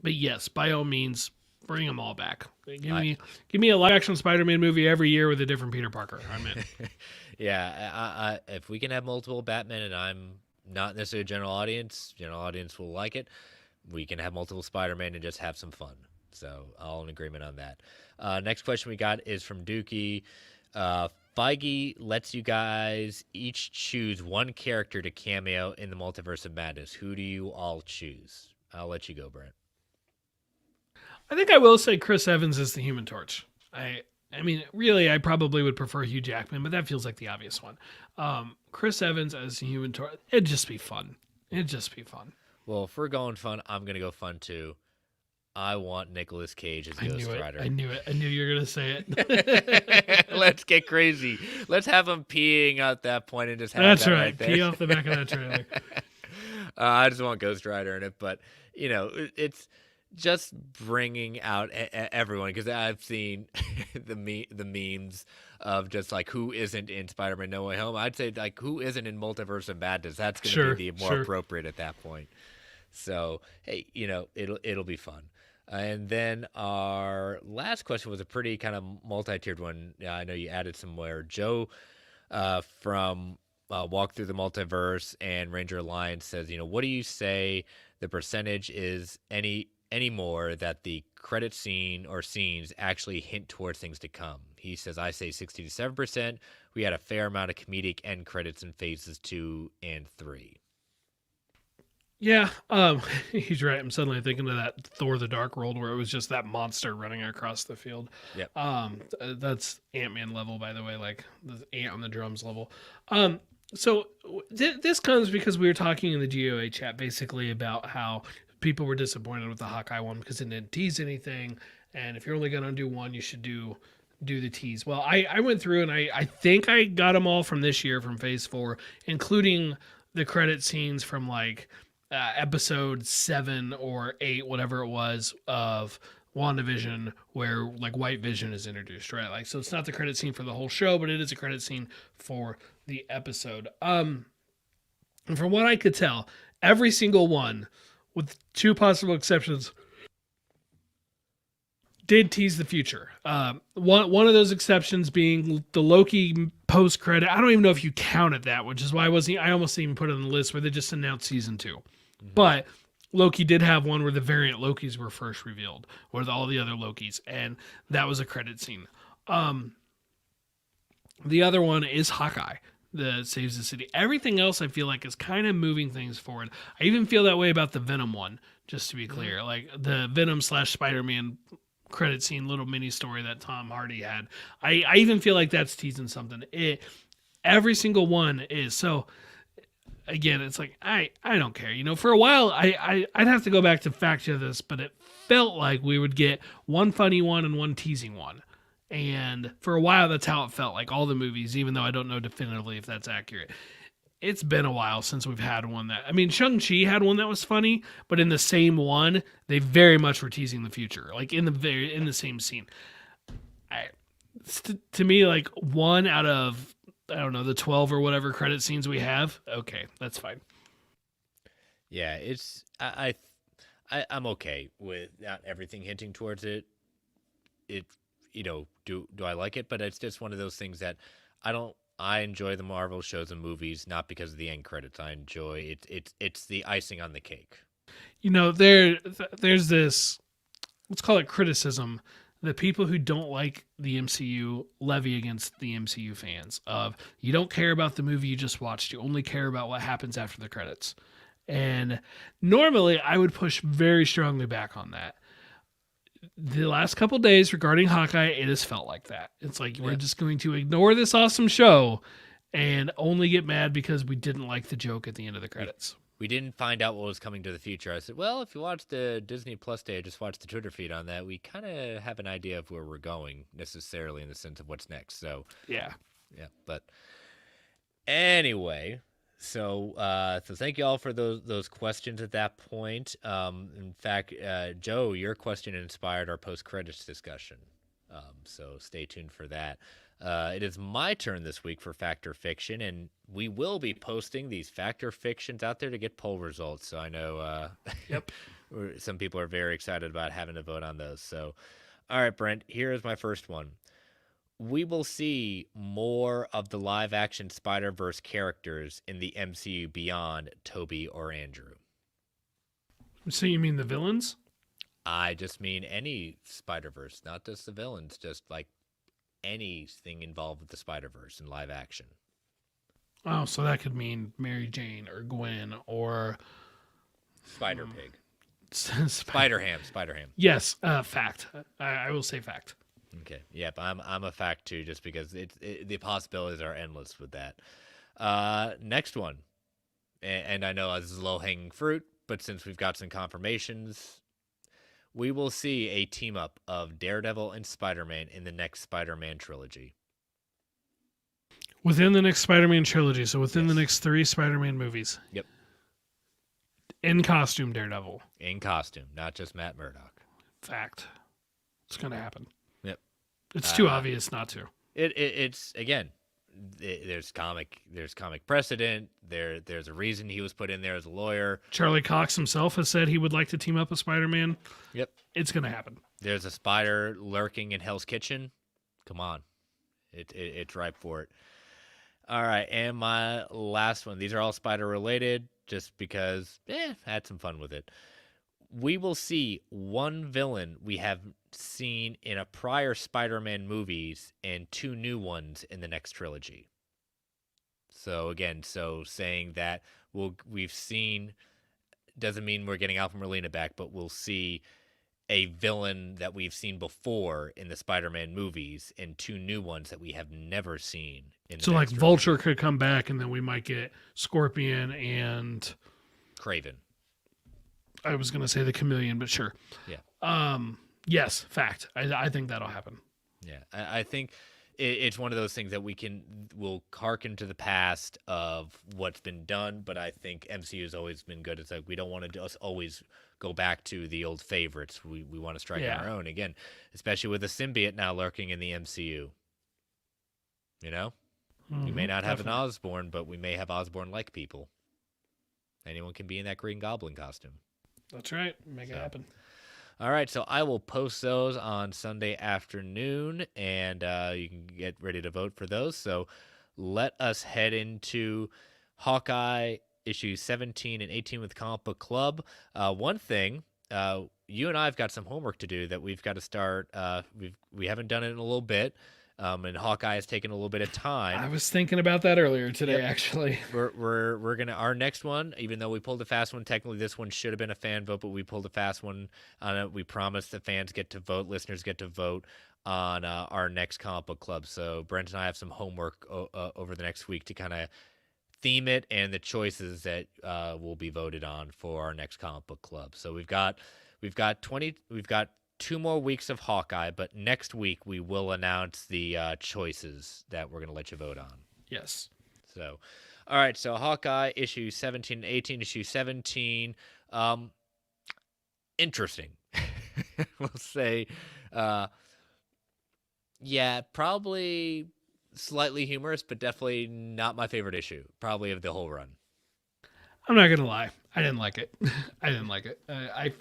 but yes, by all means... bring them all back. Give me a live-action Spider-Man movie every year with a different Peter Parker. I'm in. Yeah, if we can have multiple Batman, and I'm not necessarily a general audience will like it. We can have multiple Spider-Man and just have some fun. So, all in agreement on that. Next question we got is from Dookie. Feige lets you guys each choose one character to cameo in the Multiverse of Madness. Who do you all choose? I'll let you go, Brent. I think I will say Chris Evans is the Human Torch. I mean, really, I probably would prefer Hugh Jackman, but that feels like the obvious one. Chris Evans as the Human Torch, it'd just be fun. Well, if we're going fun, I'm going to go fun too. I want Nicolas Cage as Ghost Rider. I knew it. I knew you were going to say it. Let's get crazy. Let's have him peeing at that point and just have That's that right. there. Pee off the back of that trailer. I just want Ghost Rider in it, but, it's just bringing out everyone, because I've seen the memes of just like who isn't in Spider-Man No Way Home. I'd say like who isn't in Multiverse of Madness. That's going to be the more appropriate at that point. So hey, it'll be fun. And then our last question was a pretty kind of multi-tiered one. I know you added somewhere. Joe from Walk Through the Multiverse and Ranger Alliance says, what do you say the percentage is anymore that the credit scene or scenes actually hint towards things to come? He says, I say 60 to 7%. We had a fair amount of comedic end credits in phases 2 and 3. Yeah, he's right. I'm suddenly thinking of that Thor: The Dark World where it was just that monster running across the field. Yep. That's Ant-Man level, by the way, like the ant on the drums level. So this comes because we were talking in the GOA chat basically about how people were disappointed with the Hawkeye one because it didn't tease anything, and if you're only gonna do one, you should do the tease. Well, I went through and I think I got them all from this year from Phase 4, including the credit scenes from like episode 7 or 8, whatever it was, of WandaVision, where like White Vision is introduced, right? Like, so it's not the credit scene for the whole show, but it is a credit scene for the episode. And from what I could tell, every single one, with two possible exceptions, did tease the future. One of those exceptions being the Loki post credit. I don't even know if you counted that, which is why I almost didn't even put it on the list where they just announced season 2. Mm-hmm. But Loki did have one where the variant Lokis were first revealed, with all the other Lokis, and that was a credit scene. The other one is Hawkeye that saves the city. Everything else I feel like is kind of moving things forward. I even feel that way about the Venom one, just to be clear. Like the Venom / Spider-Man credit scene, little mini story that Tom Hardy had. I even feel like that's teasing something. Every single one is. So again, it's like I don't care. You know, for a while I'd have to go back to fact check this, but it felt like we would get one funny one and one teasing one. And for a while that's how it felt, like all the movies, even though I don't know definitively if that's accurate. It's been a while since we've had one that, I mean, Shang-Chi had one that was funny, but in the same one, they very much were teasing the future, like in the same scene. To me, like one out of, I don't know, the 12 or whatever credit scenes we have, okay, that's fine. Yeah, it's I'm okay with not everything hinting towards it. It do I like it? But it's just one of those things that I enjoy the Marvel shows and movies not because of the end credits. I enjoy it. It's the icing on the cake. You know, there's this, let's call it criticism, the people who don't like the MCU levy against the MCU fans of, you don't care about the movie you just watched, you only care about what happens after the credits. And normally I would push very strongly back on that. The last couple days regarding Hawkeye, it has felt like that. It's like we're just going to ignore this awesome show and only get mad because we didn't like the joke at the end of the credits. We didn't find out what was coming to the future. I said, well, if you watch the Disney Plus Day, just watch the Twitter feed on that, we kind of have an idea of where we're going, necessarily in the sense of what's next. So yeah. But anyway, so thank you all for those questions at that point. In fact, Joe, your question inspired our post credits discussion. So stay tuned for that. It is my turn this week for Fact or Fiction, and we will be posting these Fact or Fictions out there to get poll results. So I know Yep. some people are very excited about having to vote on those. So, all right, Brent, here is my first one. We will see more of the live-action Spider-Verse characters in the MCU beyond Tobey or Andrew. So you mean the villains? I just mean any Spider-Verse, not just the villains, just like anything involved with the Spider-Verse in live action. Oh, so that could mean Mary Jane or Gwen or Spider-Pig. Spider-Ham. Spider-Ham. Yes, fact. I will say fact. Okay. Yep, I'm a fact too, just because the possibilities are endless with that. Next one, and I know this is low-hanging fruit, but since we've got some confirmations, we will see a team-up of Daredevil and Spider-Man in the next Spider-Man trilogy. Within the next Spider-Man trilogy, so within the next 3 Spider-Man movies. Yep. In costume, Daredevil. In costume, not just Matt Murdock. Fact. It's going to happen. Yep. It's too obvious not to. It's again, there's comic precedent. There's a reason he was put in there as a lawyer. Charlie Cox himself has said he would like to team up with Spider-Man. Yep. It's going to happen. There's a spider lurking in Hell's Kitchen. Come on. It's ripe for it. All right, and my last one. These are all spider related just because I had some fun with it. We will see one villain we have seen in a prior Spider-Man movies and 2 new ones in the next trilogy. So again, saying that we've seen doesn't mean we're getting Alpha Merlina back, but we'll see a villain that we've seen before in the Spider-Man movies and 2 new ones that we have never seen in the So like next Vulture trilogy. could come back, and then we might get Scorpion and Craven. I was gonna say the Chameleon, but sure. Yeah. Yes, fact. I think that'll happen. Yeah. I think it's one of those things that we'll hearken to the past of what's been done, but I think MCU has always been good. It's like we don't want to just always go back to the old favorites. We want to strike on our own again, especially with the symbiote now lurking in the MCU. You know, we may not have an Osborn, but we may have Osborn-like people. Anyone can be in that Green Goblin costume. That's right. Make it happen. All right, so I will post those on Sunday afternoon, and you can get ready to vote for those. So let us head into Hawkeye issue 17 and 18 with Comic Book Club. One thing, you and I have got some homework to do that we've got to start. We haven't done it in a little bit, and Hawkeye has taken a little bit of time. I was thinking about that earlier today, actually. We're gonna, our next one, even though we pulled a fast one, technically this one should have been a fan vote, but we pulled a fast one on it. We promised the fans get to vote, listeners get to vote on our next Comic Book Club. So Brent and I have some homework over the next week to kind of theme it and the choices that will be voted on for our next Comic Book Club. So we've got 2 more weeks of Hawkeye, but next week we will announce the choices that we're going to let you vote on. Yes. So, all right. So Hawkeye issue 17 and 18, issue 17. Interesting. We'll say, yeah, probably slightly humorous, but definitely not my favorite issue, probably of the whole run. I'm not gonna lie. I didn't like it. I didn't like it. I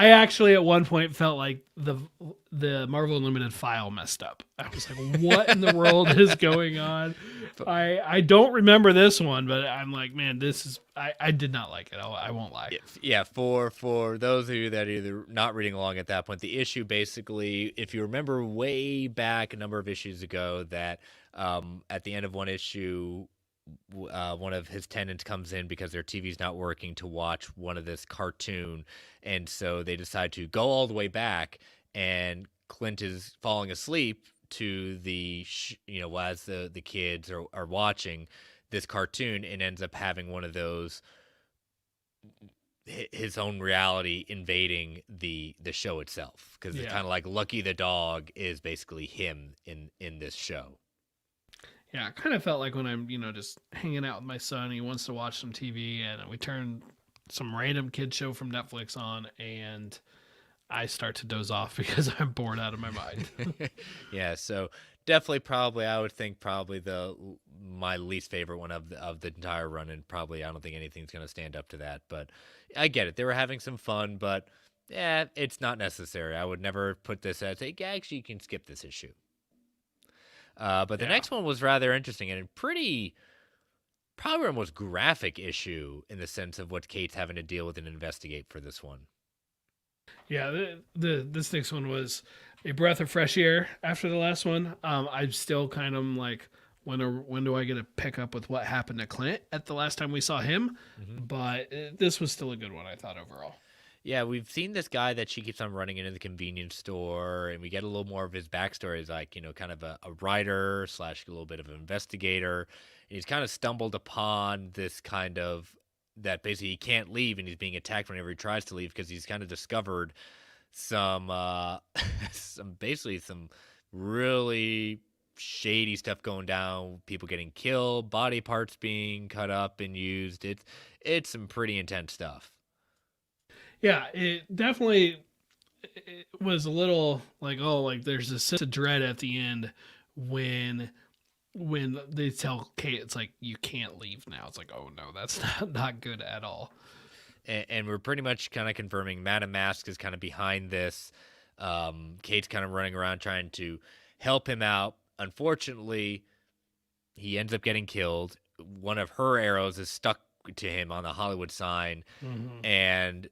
actually at one point felt like the Marvel Unlimited file messed up. I was like, what in the world is going on? I don't remember this one, but I'm like, man, I did not like it. I won't lie. Yeah, for those of you that are either not reading along at that point, the issue basically, if you remember way back a number of issues ago, that at the end of one issue, one of his tenants comes in because their TV's not working to watch one of this cartoon, and so they decide to go all the way back, and Clint is falling asleep to the as the kids are watching this cartoon, and ends up having one of those, his own reality invading the show itself, because it's kind of like Lucky the dog is basically him in this show. Yeah, it kind of felt like when I'm, just hanging out with my son, he wants to watch some TV, and we turn some random kid show from Netflix on, and I start to doze off because I'm bored out of my mind. Yeah, so definitely, probably, I would think probably my least favorite one of the entire run, and probably I don't think anything's going to stand up to that. But I get it; they were having some fun, but yeah, it's not necessary. I would never put this as, hey, actually, you can skip this issue. But the next one was rather interesting and probably our most graphic issue in the sense of what Kate's having to deal with and investigate for this one. Yeah, this next one was a breath of fresh air after the last one. I'm still kind of like, when do I get to pick up with what happened to Clint at the last time we saw him? Mm-hmm. But this was still a good one, I thought, overall. Yeah, we've seen this guy that she keeps on running into the convenience store, and we get a little more of his backstory as like, kind of a writer / a little bit of an investigator. And he's kind of stumbled upon this kind of, that basically he can't leave, and he's being attacked whenever he tries to leave, because he's kind of discovered some some really shady stuff going down, people getting killed, body parts being cut up and used. It's some pretty intense stuff. Yeah, it definitely was a little like, there's a sense of dread at the end when they tell Kate, it's like, you can't leave now. It's like, oh no, that's not good at all. And we're pretty much kind of confirming Madame Mask is kind of behind this. Kate's kind of running around trying to help him out. Unfortunately, he ends up getting killed. One of her arrows is stuck to him on the Hollywood sign, and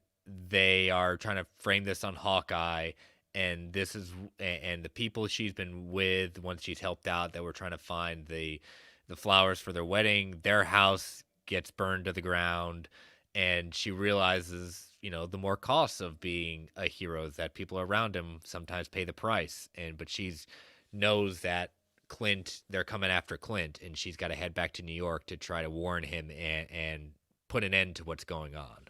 they are trying to frame this on Hawkeye, and the people she's been with, once she's helped out, that were trying to find the flowers for their wedding, their house gets burned to the ground, and she realizes, the more costs of being a hero, is that people around him sometimes pay the price. But she's knows that they're coming after Clint, and she's got to head back to New York to try to warn him and put an end to what's going on.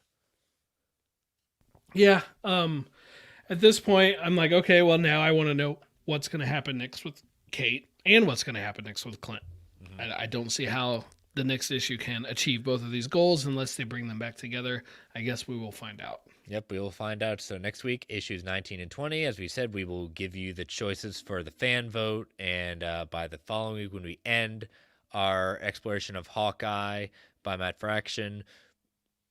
Yeah. At this point, I'm like, okay, well, now I want to know what's going to happen next with Kate and what's going to happen next with Clint. Mm-hmm. I don't see how the next issue can achieve both of these goals unless they bring them back together. I guess we will find out. Yep, we will find out. So next week, issues 19 and 20, as we said, we will give you the choices for the fan vote. And by the following week, when we end our exploration of Hawkeye by Matt Fraction,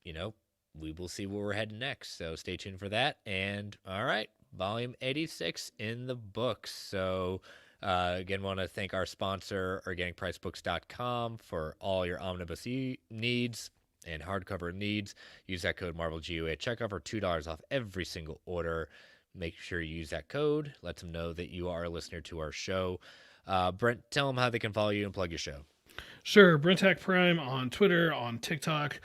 we will see where we're heading next. So stay tuned for that. And all right, volume 86 in the books. So again, want to thank our sponsor, organicpricebooks.com, for all your omnibus needs and hardcover needs. Use that code MarvelGUA at checkout for $2 off every single order. Make sure you use that code. Let them know that you are a listener to our show. Brent, tell them how they can follow you and plug your show. Sure, Brentac Prime on Twitter, on TikTok.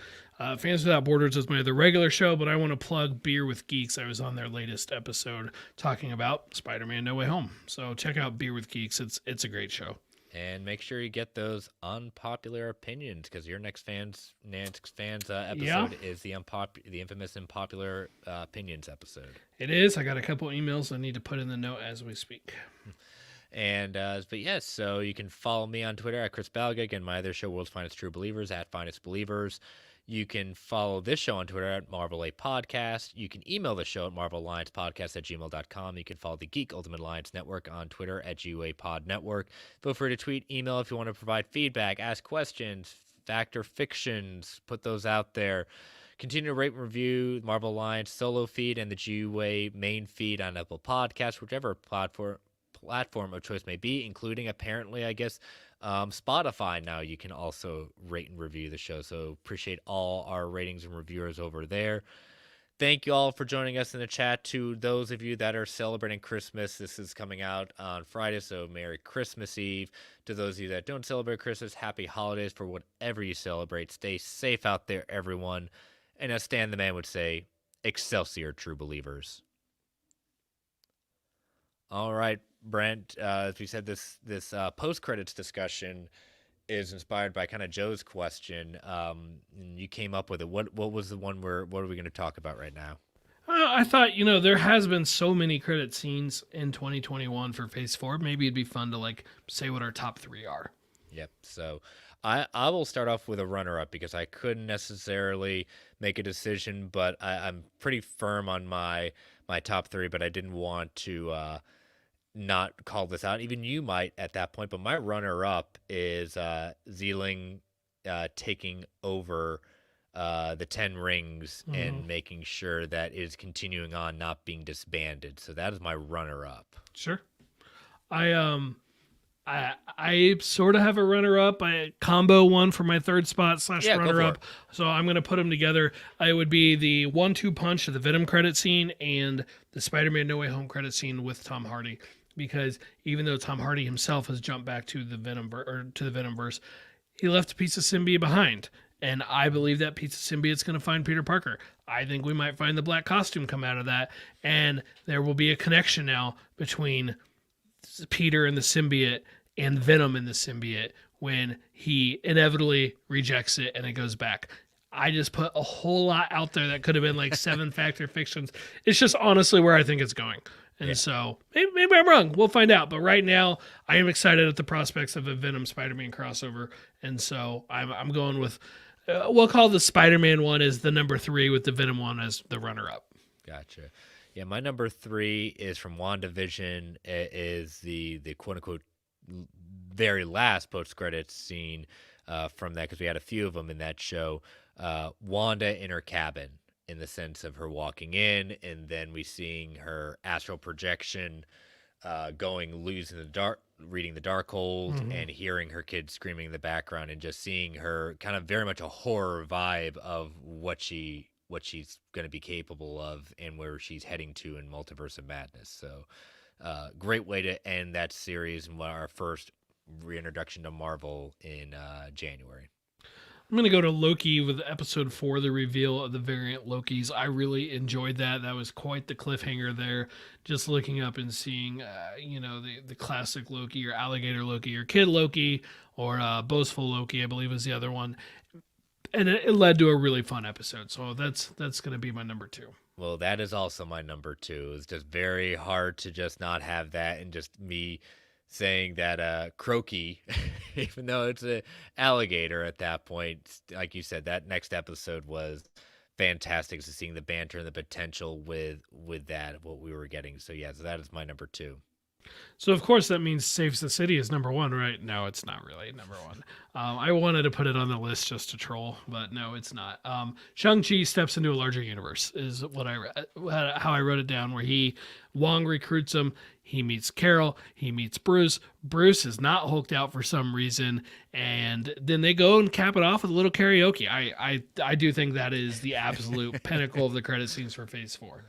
Fans Without Borders is my other regular show, but I want to plug Beer with Geeks. I was on their latest episode talking about Spider-Man No Way Home. So check out Beer with Geeks. It's a great show. And make sure you get those unpopular opinions, because your next fans episode is the infamous unpopular opinions episode. It is. I got a couple emails I need to put in the note as we speak. And but yes, so you can follow me on Twitter at Chris Balga. Again, my other show, World's Finest True Believers, at Finest Believers. You can follow this show on Twitter at Marvel A Podcast. You can email the show at marvelalliancepodcast@gmail.com. You can follow the Geek Ultimate Alliance Network on Twitter at GUA Pod Network. Feel free to tweet, email if you want to provide feedback, ask questions, fact or fictions, put those out there. Continue to rate and review Marvel Alliance solo feed and the GUA main feed on Apple Podcasts, whichever platform of choice may be, including apparently, I guess, Spotify. Now you can also rate and review the show. So appreciate all our ratings and reviewers over there. Thank you all for joining us in the chat. To those of you that are celebrating Christmas, this is coming out on Friday, so Merry Christmas Eve. To those of you that don't celebrate Christmas, happy holidays for whatever you celebrate. Stay safe out there, everyone. And as Stan the Man would say, Excelsior, true believers. All right, Brent, as we said, this post-credits discussion is inspired by kind of Joe's question. And you came up with it. What was the one what are we going to talk about right now? I thought, there has been so many credit scenes in 2021 for Phase 4. Maybe it'd be fun to, say what our top 3 are. Yep. So I will start off with a runner-up because I couldn't necessarily make a decision, but I'm pretty firm on my top 3, but I didn't want to not call this out. Even you might at that point, but my runner-up is Zeeling taking over the 10 Rings and making sure that it is continuing on, not being disbanded. So that is my runner-up. Sure. I sort of have a runner-up. I combo one for my third spot / runner-up. So I'm going to put them together. It would be the 1-2 punch of the Venom credit scene and the Spider-Man No Way Home credit scene with Tom Hardy. Because even though Tom Hardy himself has jumped back to the Venomverse, he left a piece of symbiote behind. And I believe that piece of symbiote's going to find Peter Parker. I think we might find the black costume come out of that. And there will be a connection now between Peter and the symbiote and Venom and the symbiote when he inevitably rejects it and it goes back. I just put a whole lot out there that could have been 7 factor fictions. It's just honestly where I think it's going. And so maybe I'm wrong. We'll find out. But right now, I am excited at the prospects of a Venom Spider-Man crossover. And so I'm going with, we'll call the Spider-Man one as the number 3 with the Venom one as the runner-up. Gotcha. Yeah, my number 3 is from WandaVision. It is the quote-unquote very last post-credits scene from that, because we had a few of them in that show. Wanda in her cabin, in the sense of her walking in, and then we seeing her astral projection going loose in the dark, reading the Darkhold, and hearing her kids screaming in the background, and just seeing her kind of very much a horror vibe of what she's going to be capable of and where she's heading to in Multiverse of Madness. So great way to end that series and our first reintroduction to Marvel in January. I'm going to go to Loki with episode 4, the reveal of the variant Lokis. I really enjoyed that. That was quite the cliffhanger there. Just looking up and seeing, the classic Loki or alligator Loki or kid Loki or boastful Loki, I believe was the other one. And it led to a really fun episode. So that's going to be my number 2. Well, that is also my number 2. It's just very hard to just not have that, and just me saying that croaky, even though it's an alligator at that point, like you said, that next episode was fantastic. So seeing the banter and the potential with that, what we were getting. So yeah, so that is my number 2. So of course that means Saves the City is number 1, right? No, it's not really number 1. I wanted to put it on the list just to troll, but no, it's not. Shang-Chi steps into a larger universe is what how I wrote it down. Where Wong recruits him. He meets Carol. He meets Bruce. Bruce is not hulked out for some reason, and then they go and cap it off with a little karaoke. I do think that is the absolute pinnacle of the credit scenes for Phase 4.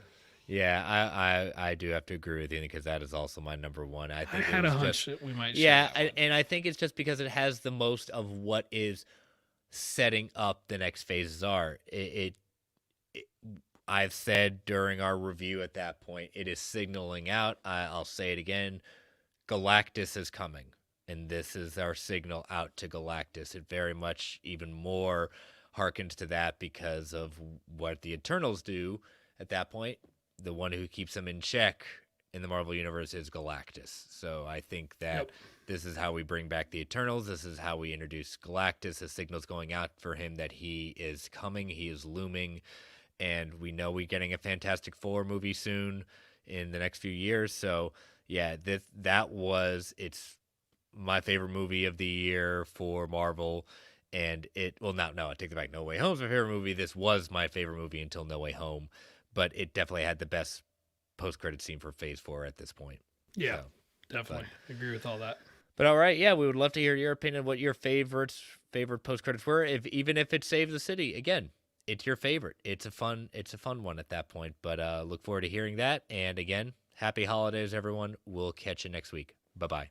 Yeah, I do have to agree with you, because that is also my number 1. I think I had a hunch that we might. Yeah, and I think it's just because it has the most of what is setting up the next phases are. I've said during our review at that point, it is signaling out. I'll say it again. Galactus is coming, and this is our signal out to Galactus. It very much even more harkens to that because of what the Eternals do at that point. The one who keeps them in check in the Marvel Universe is Galactus. So I think that this is how we bring back the Eternals. This is how we introduce Galactus. The signal's going out for him that he is coming. He is looming. And we know we're getting a Fantastic Four movie soon in the next few years. So yeah, it's my favorite movie of the year for Marvel. And I take it back. No Way Home's my favorite movie. This was my favorite movie until No Way Home. But it definitely had the best post-credit scene for Phase 4 at this point. Yeah, so, definitely. Agree with all that. But all right, yeah, we would love to hear your opinion, what your favorite post-credits were. Even if it Saves the City, again, it's your favorite. It's a fun one at that point. But look forward to hearing that. And again, happy holidays, everyone. We'll catch you next week. Bye-bye.